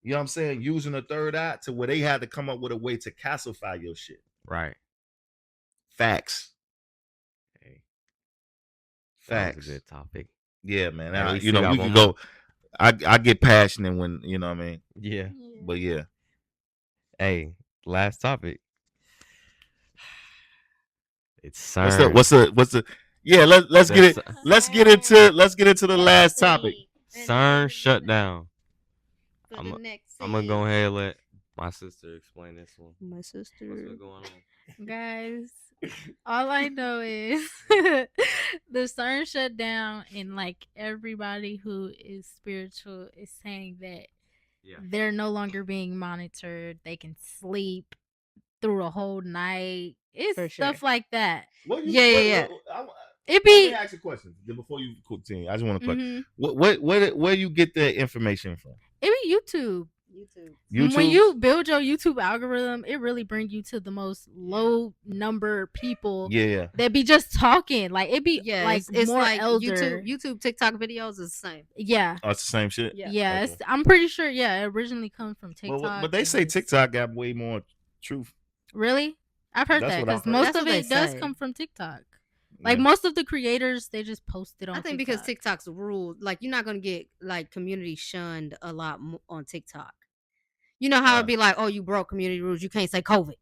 You know what I'm saying? Using the third eye to where they had to come up with a way to calcify your shit. Right. Facts. Hey. Facts. That was a good topic. Yeah, man. Hey, You know, we can go. I get passionate when, you know what I mean? Yeah. But yeah. Hey, last topic. It's CERN. What's the yeah, let's get into the last topic. CERN shutdown. I'm gonna go ahead and let my sister explain this one. My sister. What's going on? Guys, all I know is the CERN shut down, and like everybody who is spiritual is saying that they're no longer being monitored. They can sleep through a whole night. It's stuff like that. Yeah. Let me ask a question before you continue. I just want to question. Where you get that information from? It be YouTube. YouTube. When you build your YouTube algorithm, it really brings you to the most low number people. Yeah. That be just talking. Like it be like it's more like elder. YouTube, TikTok videos is the same. Yeah. Oh, it's the same shit. Yeah. Okay. I'm pretty sure. Yeah, it originally comes from TikTok. But they say TikTok got way more truth. Really? I've heard that because most of it does come from TikTok. Like most of the creators, they just post it on TikTok. I think because TikTok's rule, like you're not gonna get like community shunned a lot on TikTok. You know how it'd be like, oh, you broke community rules, you can't say COVID.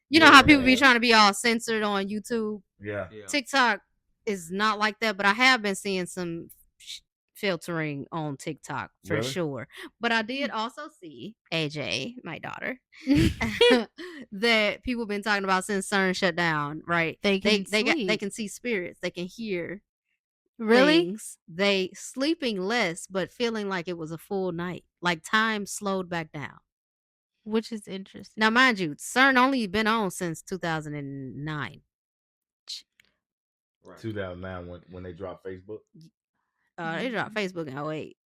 You know how people be trying to be all censored on YouTube. Yeah. TikTok is not like that, but I have been seeing some filtering on TikTok for sure. But I did also see AJ, my daughter, that people been talking about since CERN shut down. Right? They can see spirits. They can hear. Really? Things. They sleeping less, but feeling like it was a full night. Like time slowed back down. Which is interesting. Now, mind you, CERN only been on since 2009. Right. 2009 when they dropped Facebook. They dropped Facebook in 08.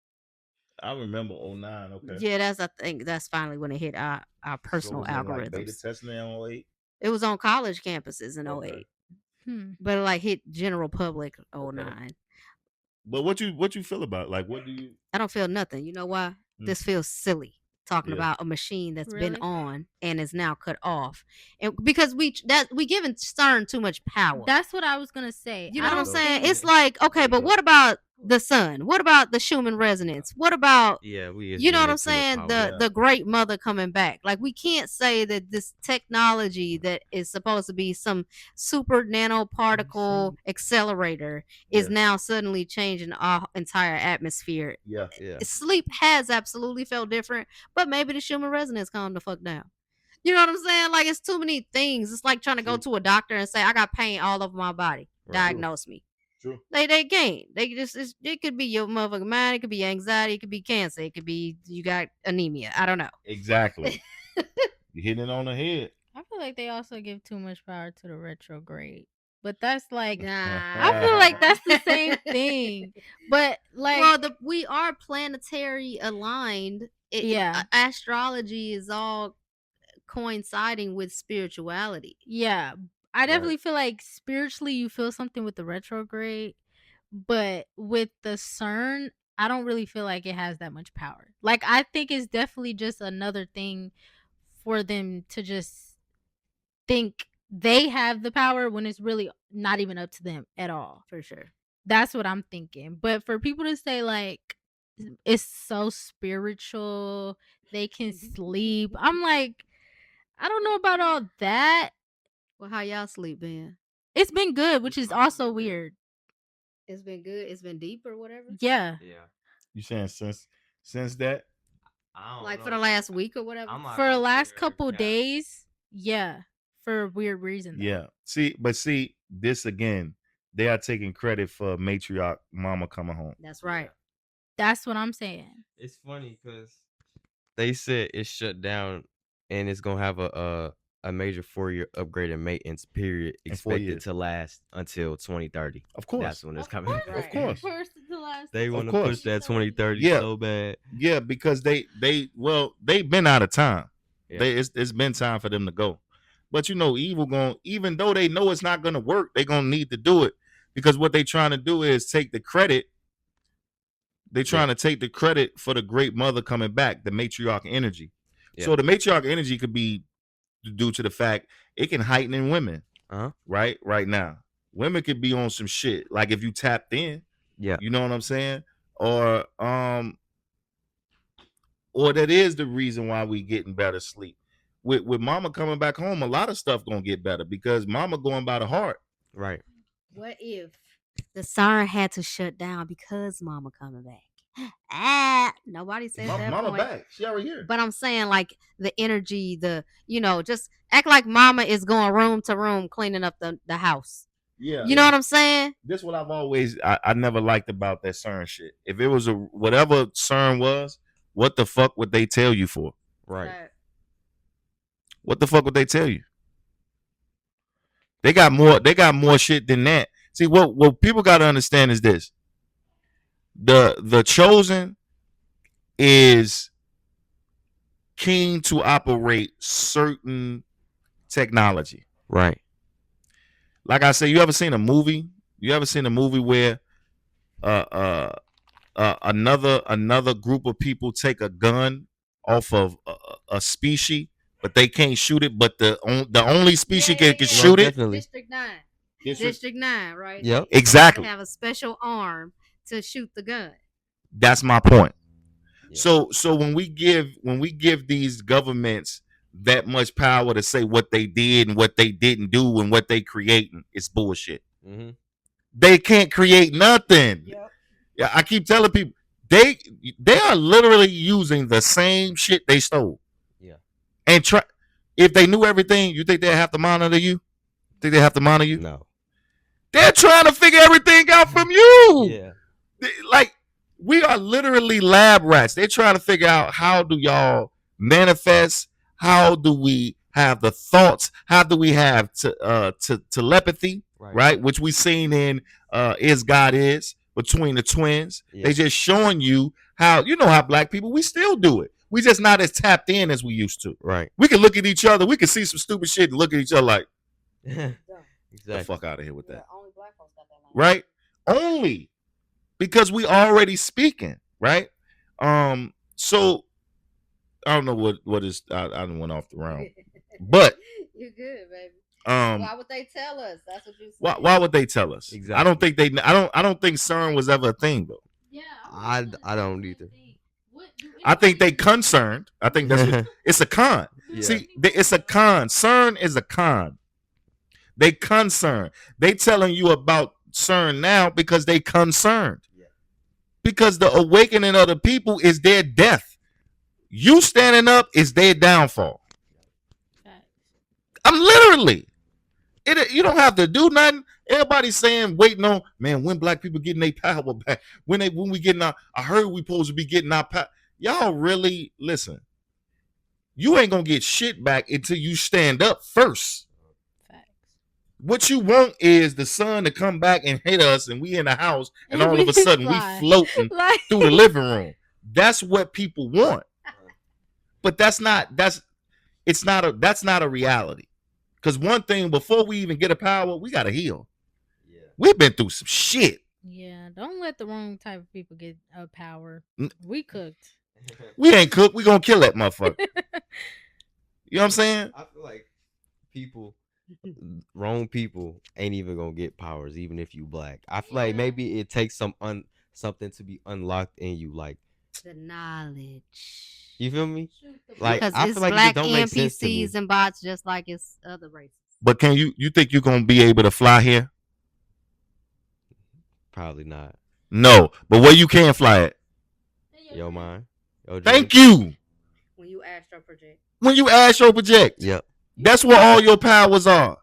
I remember 09. Okay. Yeah, I think that's finally when it hit our personal algorithms. Like beta testing in 08. It was on college campuses in 08. But it like hit general public 09. Okay. But what you feel about? Like, what do you? I don't feel nothing. You know why? This feels silly. Talking about a machine that's been on and is now cut off, and because we giving CERN too much power. That's what I was gonna say. You know what I'm saying? It's like, okay, but what about the sun? What about the Schumann resonance? What about you know what I'm saying? The great mother coming back. Like we can't say that this technology that is supposed to be some super nanoparticle accelerator is now suddenly changing our entire atmosphere. Yeah. Sleep has absolutely felt different, but maybe the Schumann resonance calmed the fuck down. You know what I'm saying? Like it's too many things. It's like trying to go to a doctor and say I got pain all over my body. Diagnose me. True. They can't. It could be your motherfucking mind. It could be anxiety. It could be cancer. It could be you got anemia. I don't know. Exactly. You're hitting it on the head. I feel like they also give too much power to the retrograde. But that's like, nah. I feel like that's the same thing. But like, well, we are planetary aligned. Astrology is all coinciding with spirituality. Yeah. I definitely feel like spiritually you feel something with the retrograde, but with the CERN, I don't really feel like it has that much power. Like, I think it's definitely just another thing for them to just think they have the power when it's really not even up to them at all. For sure. That's what I'm thinking. But for people to say, like, it's so spiritual, they can sleep, I'm like, I don't know about all that. Well, how y'all sleep been? It's been good, which is also weird. It's been good. It's been deep or whatever. Yeah. You saying since that? Like for the last week or whatever. For the last couple days, yeah. For a weird reason. Though. Yeah. See, this again, they are taking credit for matriarch mama coming home. That's right. That's what I'm saying. It's funny because they said it's shut down and it's gonna have a major 4-year upgrade and maintenance period expected to last until 2030. Of course, that's when it's coming. Of course, first to last. They want to push that 2030 so bad. Yeah, because they've been out of time. Yeah. It's been time for them to go. But you know, even though they know it's not gonna work, they're gonna need to do it because what they're trying to do is take the credit. They're trying to take the credit for the great mother coming back, the matriarch energy. Yeah. So the matriarch energy could be due to the fact it can heighten in women. Right now. Women could be on some shit. Like if you tapped in. Yeah. You know what I'm saying? Or that is the reason why we getting better sleep. With mama coming back home, a lot of stuff gonna get better because mama going by the heart. Right. What if the CERN had to shut down because mama coming back? Nobody said that. Mama point. Back. She already here. But I'm saying like the energy, just act like mama is going room to room cleaning up the house. Yeah. You know what I'm saying? This is what I've always I never liked about that CERN shit. If it was whatever CERN was, what the fuck would they tell you for? Right. What the fuck would they tell you? They got more shit than that. See, what people got to understand is this. The chosen is keen to operate certain technology. Right. Like I said, you ever seen a movie? You ever seen a movie where another group of people take a gun off of a species, but they can't shoot it, but the only species can shoot it? District 9. District 9, right? Yep. Exactly. They have a special arm to shoot the gun. That's my point. Yeah. So when we give these governments that much power to say what they did and what they didn't do and what they creating, it's bullshit. Mm-hmm. They can't create nothing. Yep. Yeah, I keep telling people they are literally using the same shit they stole. Yeah. And if they knew everything, you think they'd have to monitor you? Think they have to monitor you? No. They're trying to figure everything out from you. Yeah. Like, we are literally lab rats. They're trying to figure out how do y'all manifest? How do we have the thoughts? How do we have telepathy? Right? Which we seen in Is God Is between the twins. Yeah. They just showing you how, how black people, we still do it. We just not as tapped in as we used to. Right. We can look at each other. We can see some stupid shit and look at each other like, exactly. The fuck out of here with that. Only black folks got that language. Right? Only because we already speaking, right? So I don't know what is. I don't went off the round, but you're good, baby. Why would they tell us? That's what you said. Why would they tell us? Exactly. I don't think I don't think CERN was ever a thing though. Yeah, I don't either. I think they con-Cern-ed. I think that's what, it's a con. Yeah. See, it's a con. CERN is a con. They con-Cern. They telling you about CERN now because they concerned. Yeah. Because the awakening of the people is their death. You standing up is their downfall. I'm literally. You don't have to do nothing. Everybody's saying, waiting on, man, when black people getting their power back? When we getting our, I heard we supposed to be getting our power. Y'all really, listen. You ain't gonna get shit back until you stand up first. Facts. What you want is the sun to come back and hit us and we in the house and all of a sudden we floating through the living room. That's what people want. But that's not a reality. Because one thing, before we even get a power, we got to heal. Yeah. We've been through some shit. Yeah, don't let the wrong type of people get power. We cooked. We ain't cooked. We gonna kill that motherfucker. You know what I'm saying? I feel like wrong people ain't even gonna get powers, even if you black. I feel like maybe it takes something to be unlocked in you, like the knowledge. You feel me? Like because I it's feel like black it don't make sense to me. NPCs and bots just like it's other races. But can you think you're gonna be able to fly here? Probably not. No, but where you can fly at? Yo, mind. Thank you. When you astro project. When you astro project. Yep. That's where all your powers are.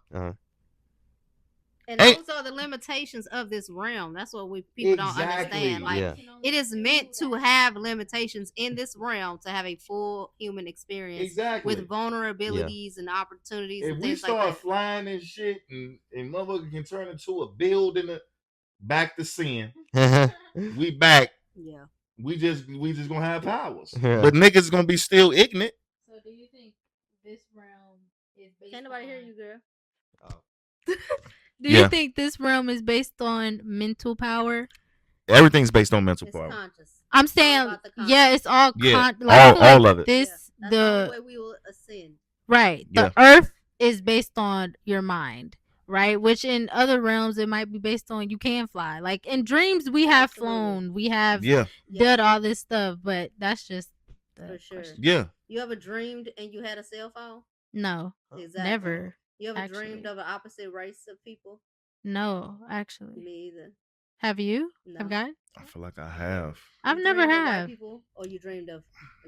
And those are the limitations of this realm. That's what people don't understand. Like it is meant to have limitations in this realm to have a full human experience with vulnerabilities and opportunities. If and we things start like that. flying and shit, and motherfucker can turn into a building, back to sin. We back. Yeah. We just gonna have powers, but niggas gonna be still ignorant. So do you think this realm is based? Can't nobody hear you, girl? Oh. Do you think this realm is based on mental power? Everything's based on mental power. Conscious. I'm saying, yeah, it's all all of it. That's the only way we will ascend. Right. The earth is based on your mind, right? Which in other realms it might be based on you can fly. Like in dreams we have flown, we have done all this stuff, but that's just for sure. Question. Yeah. You ever dreamed and you had a cell phone? No. Exactly. Never. You ever dreamed of an opposite race of people? No, actually. Me either. Have you? No. Have guys? I feel like I have. I've never had. White people, or you dreamed of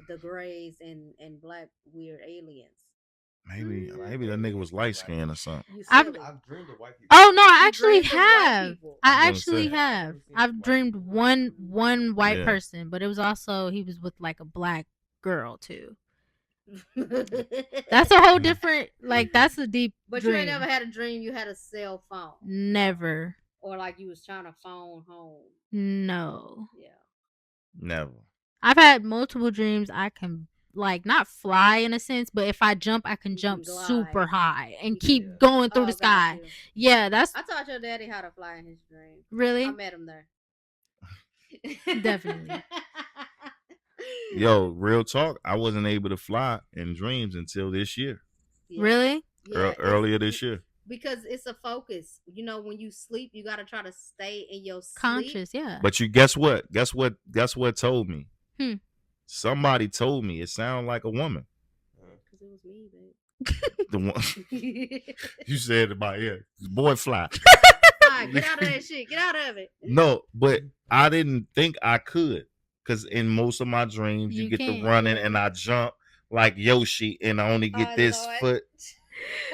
the grays and black weird aliens? Maybe that nigga was light skinned or something. I've dreamed of white people. Oh no, I actually have. I actually have. I've dreamed one white person, but it was also he was with like a black girl too. That's a whole different, like that's a deep but dream. You ain't never had a dream you had a cell phone? Never. Or like you was trying to phone home? No. Yeah. Never. I've had multiple dreams. I can like not fly in a sense, but if I jump, I can jump super high and keep going through the sky. Yeah, that's. I taught your daddy how to fly in his dream. Really? I met him there. Definitely. Yo, real talk. I wasn't able to fly in dreams until this year. Yeah. Really? Yeah, earlier this year. Because it's a focus. You know, when you sleep, you gotta try to stay in your conscious. Yeah. But you guess what? Guess what told me? Somebody told me it sounded like a woman. Because it was me, babe. The one you said about boy fly. Right, get out of that shit. Get out of it. No, but I didn't think I could. Because in most of my dreams, you get the running and I jump like Yoshi and I only get this foot.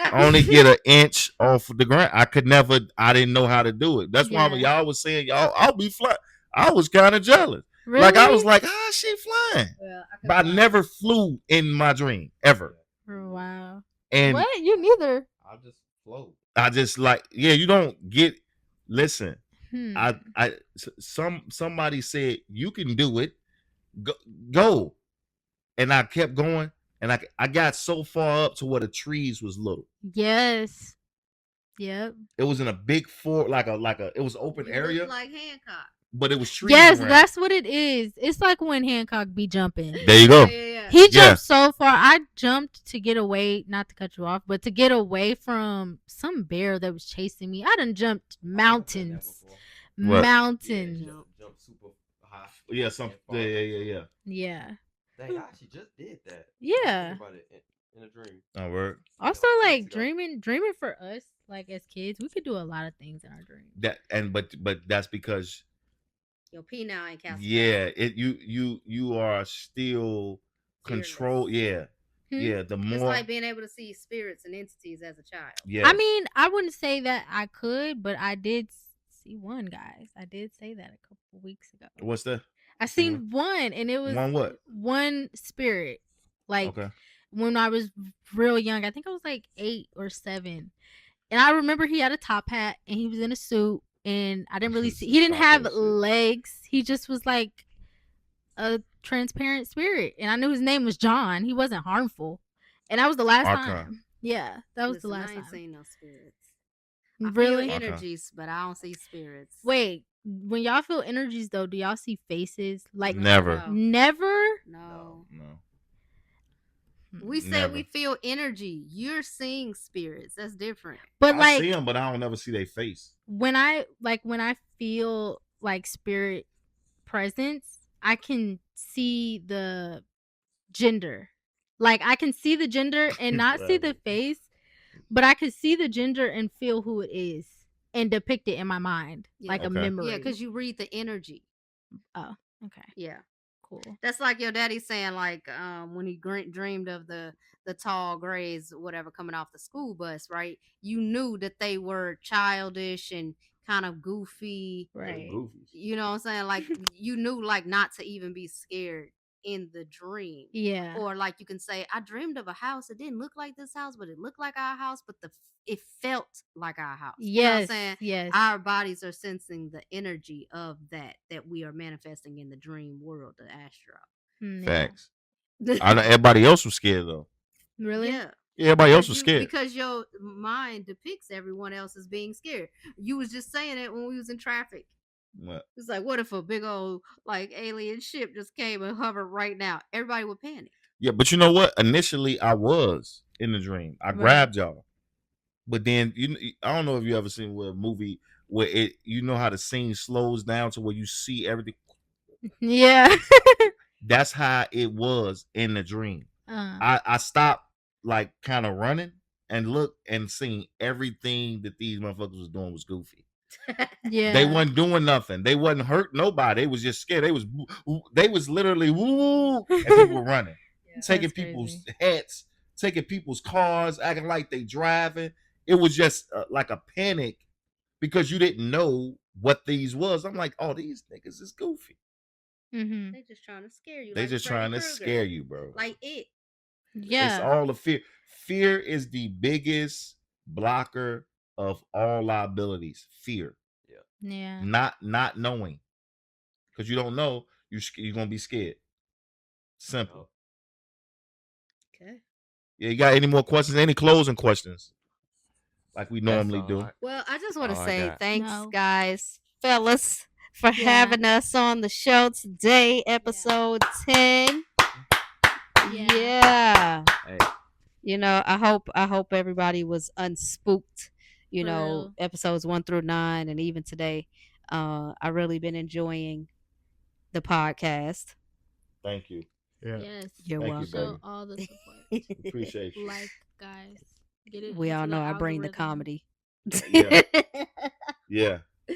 I only get an inch off the ground. I didn't know how to do it. That's why when y'all was saying, I'll be flying. I was kind of jealous. Really? Like, I was like, how's she flying? But I never flew in my dream, ever. Wow. And what? You neither. I just float. I just you don't get, listen. Somebody said you can do it, go, and I kept going, and I got so far up to where the trees was little. Yes. Yep. It was in a big it was open area, like Hancock, but it was trees. Yes, around. That's what it is. It's like when Hancock be jumping. There you go. He jumped so far. I jumped to get away, not to cut you off, but to get away from some bear that was chasing me. I done jumped mountains. Mountains. Jump super high. Yeah, yeah. Yeah. Dang, I actually just did that. Yeah. About it in a dream. Oh, word. Also, like dreaming for us, like as kids, we could do a lot of things in our dreams. But that's because your penile ain't cast. Yeah, you are still control. Yeah. Yeah, the more it's like being able to see spirits and entities as a child. Yeah. I mean, I wouldn't say that I could, but I did see one, guys. I did say that a couple weeks ago. What's that? I seen one, and it was one what? One spirit. Like when I was real young, I think I was like 8 or 7, and I remember he had a top hat and he was in a suit, and I didn't really see. He didn't have legs. He just was like a transparent spirit, and I knew his name was John. He wasn't harmful, and that was the last time. Yeah, that was the last time. I ain't seen no spirits. Really? I feel energies, but I don't see spirits. Wait, when y'all feel energies though, do y'all see faces? Like Never. Never? No. Hmm. We say Never. we feel energy. You're seeing spirits. That's different. But I like see them, but I don't never see their face. when I feel like spirit presence, I can see the gender. Like I can see the gender and not see the face, but I can see the gender and feel who it is and depict it in my mind, Yeah. like a Okay. memory. Yeah, because you read the energy. Oh, okay, Yeah. cool. That's like your daddy saying, like, when he dreamed of the tall grays, whatever, coming off the school bus, right? You knew that they were childish and kind of goofy. Right. Goofies. You know what I'm saying? Like, you knew, like, not to even be scared in the dream. Yeah. Or like you can say, I dreamed of a house. It didn't look like this house, but it looked like our house. But it felt like our house. You know what I'm Yes. saying? Yes. Our bodies are sensing the energy of that we are manifesting in the dream world, the astral. Yeah. Facts. I know everybody else was scared though. Really? Yeah. Everybody else was scared. Because your mind depicts everyone else as being scared. You was just saying it when we was in traffic. What? It's like, what if a big old like alien ship just came and hovered right now? Everybody would panic. Yeah, but you know what? Initially, I was in the dream. I grabbed y'all, but then I don't know if you ever seen a movie where you know how the scene slows down to where you see everything. Yeah. That's how it was in the dream. I stopped like kind of running and looked and seen everything that these motherfuckers was doing was goofy. Yeah. They wasn't doing nothing. They wasn't hurt nobody. They was just scared. They was literally woo, and people were running, taking people's hats, taking people's cars, acting like they driving. It was just like a panic because you didn't know what these was. I'm like, oh, these niggas is goofy. Mm-hmm. They just trying to scare you. They like just Freddy trying to Krueger. scare you, bro. Like it. Yeah. It's all the fear. Fear is the biggest blocker of all liabilities. Fear. Yeah. Not knowing. Because you don't know, you're gonna be scared. Simple. Okay. Yeah, you got any more questions? Any closing questions? Like we normally do. Well, I just want to all I say got. thanks, No. guys, fellas, for Yeah. having us on the show today, episode 10. Yeah. Hey, You know, I hope everybody was unspooked. You For know, real. episodes 1 through 9, and even today. I really been enjoying the podcast. Thank you. yeah. Yes. You're Thank you, welcome. baby. Show all the support. Appreciate you. Like, guys. Get it. We all into know the I bring the algorithm. comedy. Yeah. Yeah. Hey,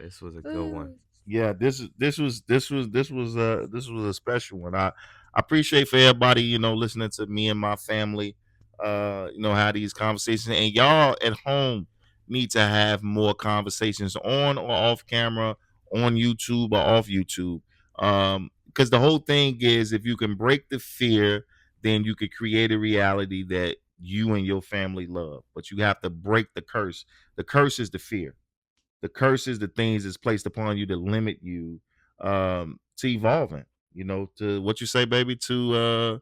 this was a good one. Yeah, this was a special one. I appreciate for everybody, listening to me and my family, have these conversations, and y'all at home need to have more conversations on or off camera, on YouTube or off YouTube. Because the whole thing is, if you can break the fear, then you could create a reality that you and your family love. But you have to break the curse. The curse is the fear. The curse is the things that's placed upon you to limit you to evolving, to what you say, baby, to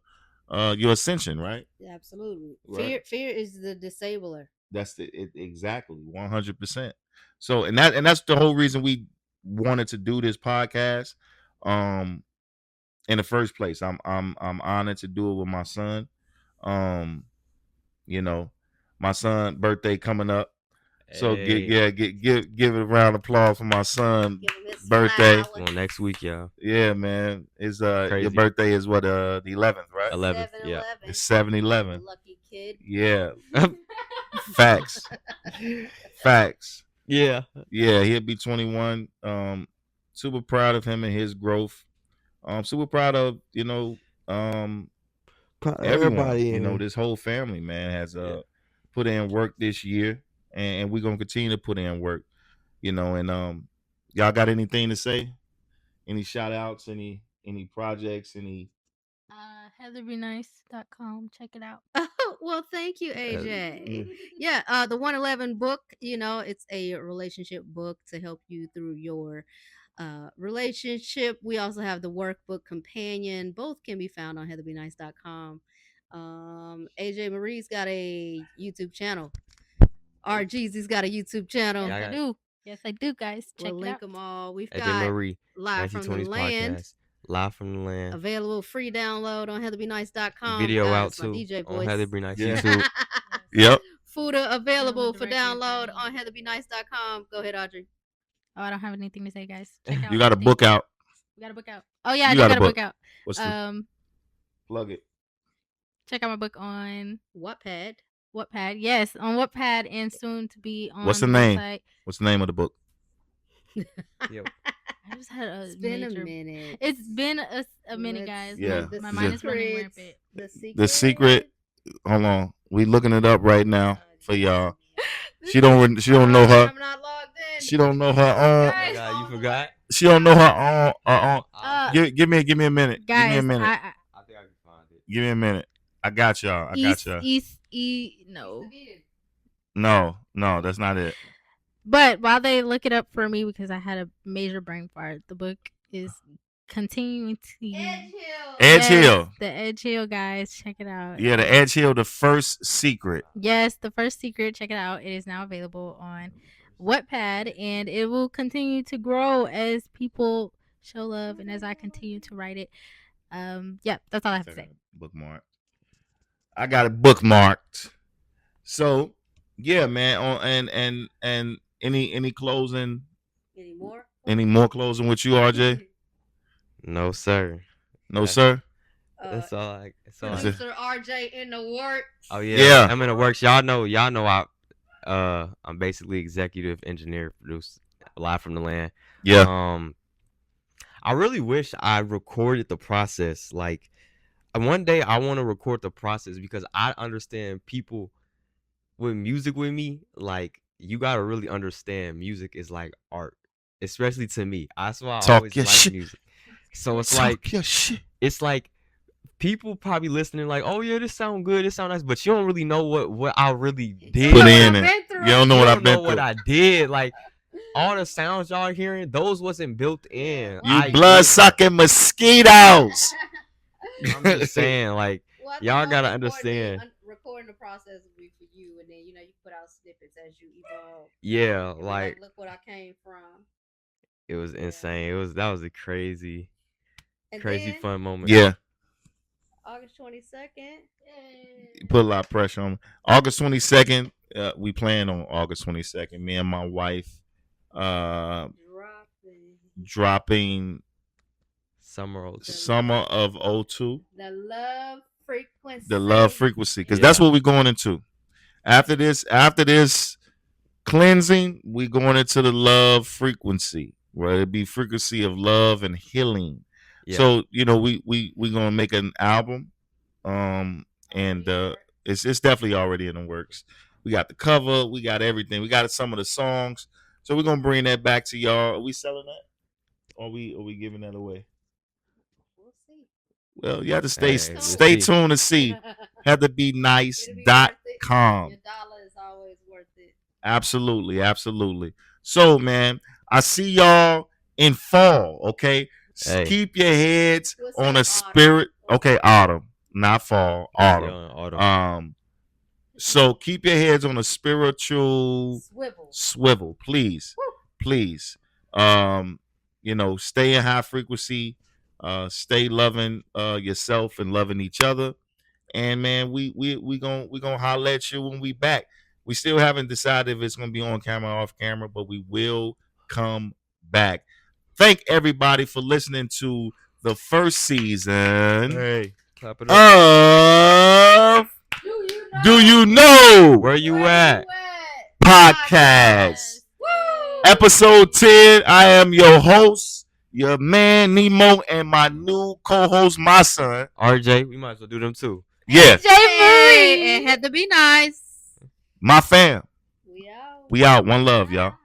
your ascension, right? Absolutely. Right. Fear is the disabler. That's exactly 100%. So and that's the whole reason we wanted to do this podcast in the first place. I'm honored to do it with my son. You know, my son birthday coming up. So Hey. give it a round of applause for my son Give him his birthday. flowers. Well, next week, y'all. Yeah, man. It's your Crazy. birthday is what the 11th, right? 11th. Yeah. 7-Eleven. It's 7-11. Lucky kid. Yeah. Facts. Facts. Yeah. Yeah, he'll be 21. Super proud of him and his growth. Super proud of, everyone. Everybody, This whole family, man, has put in work this year, and we're gonna continue to put in work, and y'all got anything to say? Any shout outs, any projects, any HeatherBNyce.com. Check it out. Well, thank you, AJ. Yeah, the 111 book, it's a relationship book to help you through your relationship. We also have the workbook companion. Both can be found on HeatherBNyce.com. AJ Marie's got a YouTube channel. RG's got a YouTube channel. Yeah, I got- Do. Yes, I do, guys. Check We'll it link out. them all. We've AJ got Marie, Live from the 1920s Land. podcast. Live from the Land. Available free download on heatherbynice.com. Video guys, out too DJ on voice. HeatherBNyce Yeah. YouTube. Yep. Fuda available for Director, download on heatherbynice.com. Go ahead, Audrey. Oh, I don't have anything to say, guys. Check out. You got a book out. We got a book out. Oh yeah, You I do got a got a book book. out. What's the plug it? Check out my book on Wattpad. Wattpad. Yes, on Wattpad and soon to be on What's the name? website. What's the name of the book? Yep. I just had a It's been major... a minute. It's been a minute, guys. Yeah. My mind is running rampant. The Secret. Hold on. We looking it up right now for y'all. She don't know her. I'm not logged in. She don't know her Oh own. my God, you forgot? She don't know her own. Give me a minute. Guys, Give me a minute. I think I can find it. Give me a minute. I got y'all. No, that's not it. But while they look it up for me, because I had a major brain fart, the book is continuing to Edge Hill. The Edge Hill, guys, check it out. Yeah, the Edge Hill, the first secret. Yes, the first secret. Check it out. It is now available on Wattpad, and it will continue to grow as people show love and as I continue to write it. Yeah, that's all I have to say. Bookmark. I got it bookmarked. So, yeah, man. And any closing? Any more closing with you, RJ? No, sir. No, sir. That's all. Producer RJ in the works. Oh yeah. Yeah. I'm in the works. Y'all know. I'm basically executive engineer, produce Live from the Land. Yeah. I really wish I recorded the process. Like, one day I want to record the process because I understand people with music with me. Like, you gotta really understand music is like art, especially to me. That's why I always like music. So it's it's like people probably listening like, oh yeah, this sound good, this sound nice, but you don't really know what I really did. Put in it. You don't know what I've been through. What I did, like all the sounds y'all hearing, those wasn't built in. You blood sucking mosquitoes. I'm just saying, like, y'all gotta understand. Recording the process will be for you, and then you put out snippets as you evolve. Yeah, like look what I came from. It was insane. That was a crazy fun moment. Yeah. August 22nd. You put a lot of pressure on me. August 22nd. We plan on August 22nd. Me and my wife dropping Summer of 02. The love frequency. The love frequency. Because that's what we're going into. After this cleansing, we're going into the love frequency. Where it'd be frequency of love and healing. Yeah. So, we gonna make an album. And it's definitely already in the works. We got the cover, we got everything. We got some of the songs. So we're gonna bring that back to y'all. Are we selling that? Or are we giving that away? We'll see. Well, you have to stay tuned to see. HeatherBNyce.com. Your dollar is always worth it. Absolutely. So, man, I see y'all in fall, okay? Hey. Keep your heads on a spirit. Okay, autumn, not fall, autumn. So keep your heads on a spiritual swivel, please. Woo. Please. Stay in high frequency, stay loving yourself and loving each other. And man, we gonna holler at you when we back. We still haven't decided if it's gonna be on camera or off camera, but we will come back. Thank everybody for listening to the first season clap it up. of Do You Know Where You At? Podcast. Episode 10. I am your host, your man Nimo, and my new co-host, my son RJ. We might as well do them too. Yeah. Marie and HeatherBNyce. My fam. We out. We out. One love, y'all.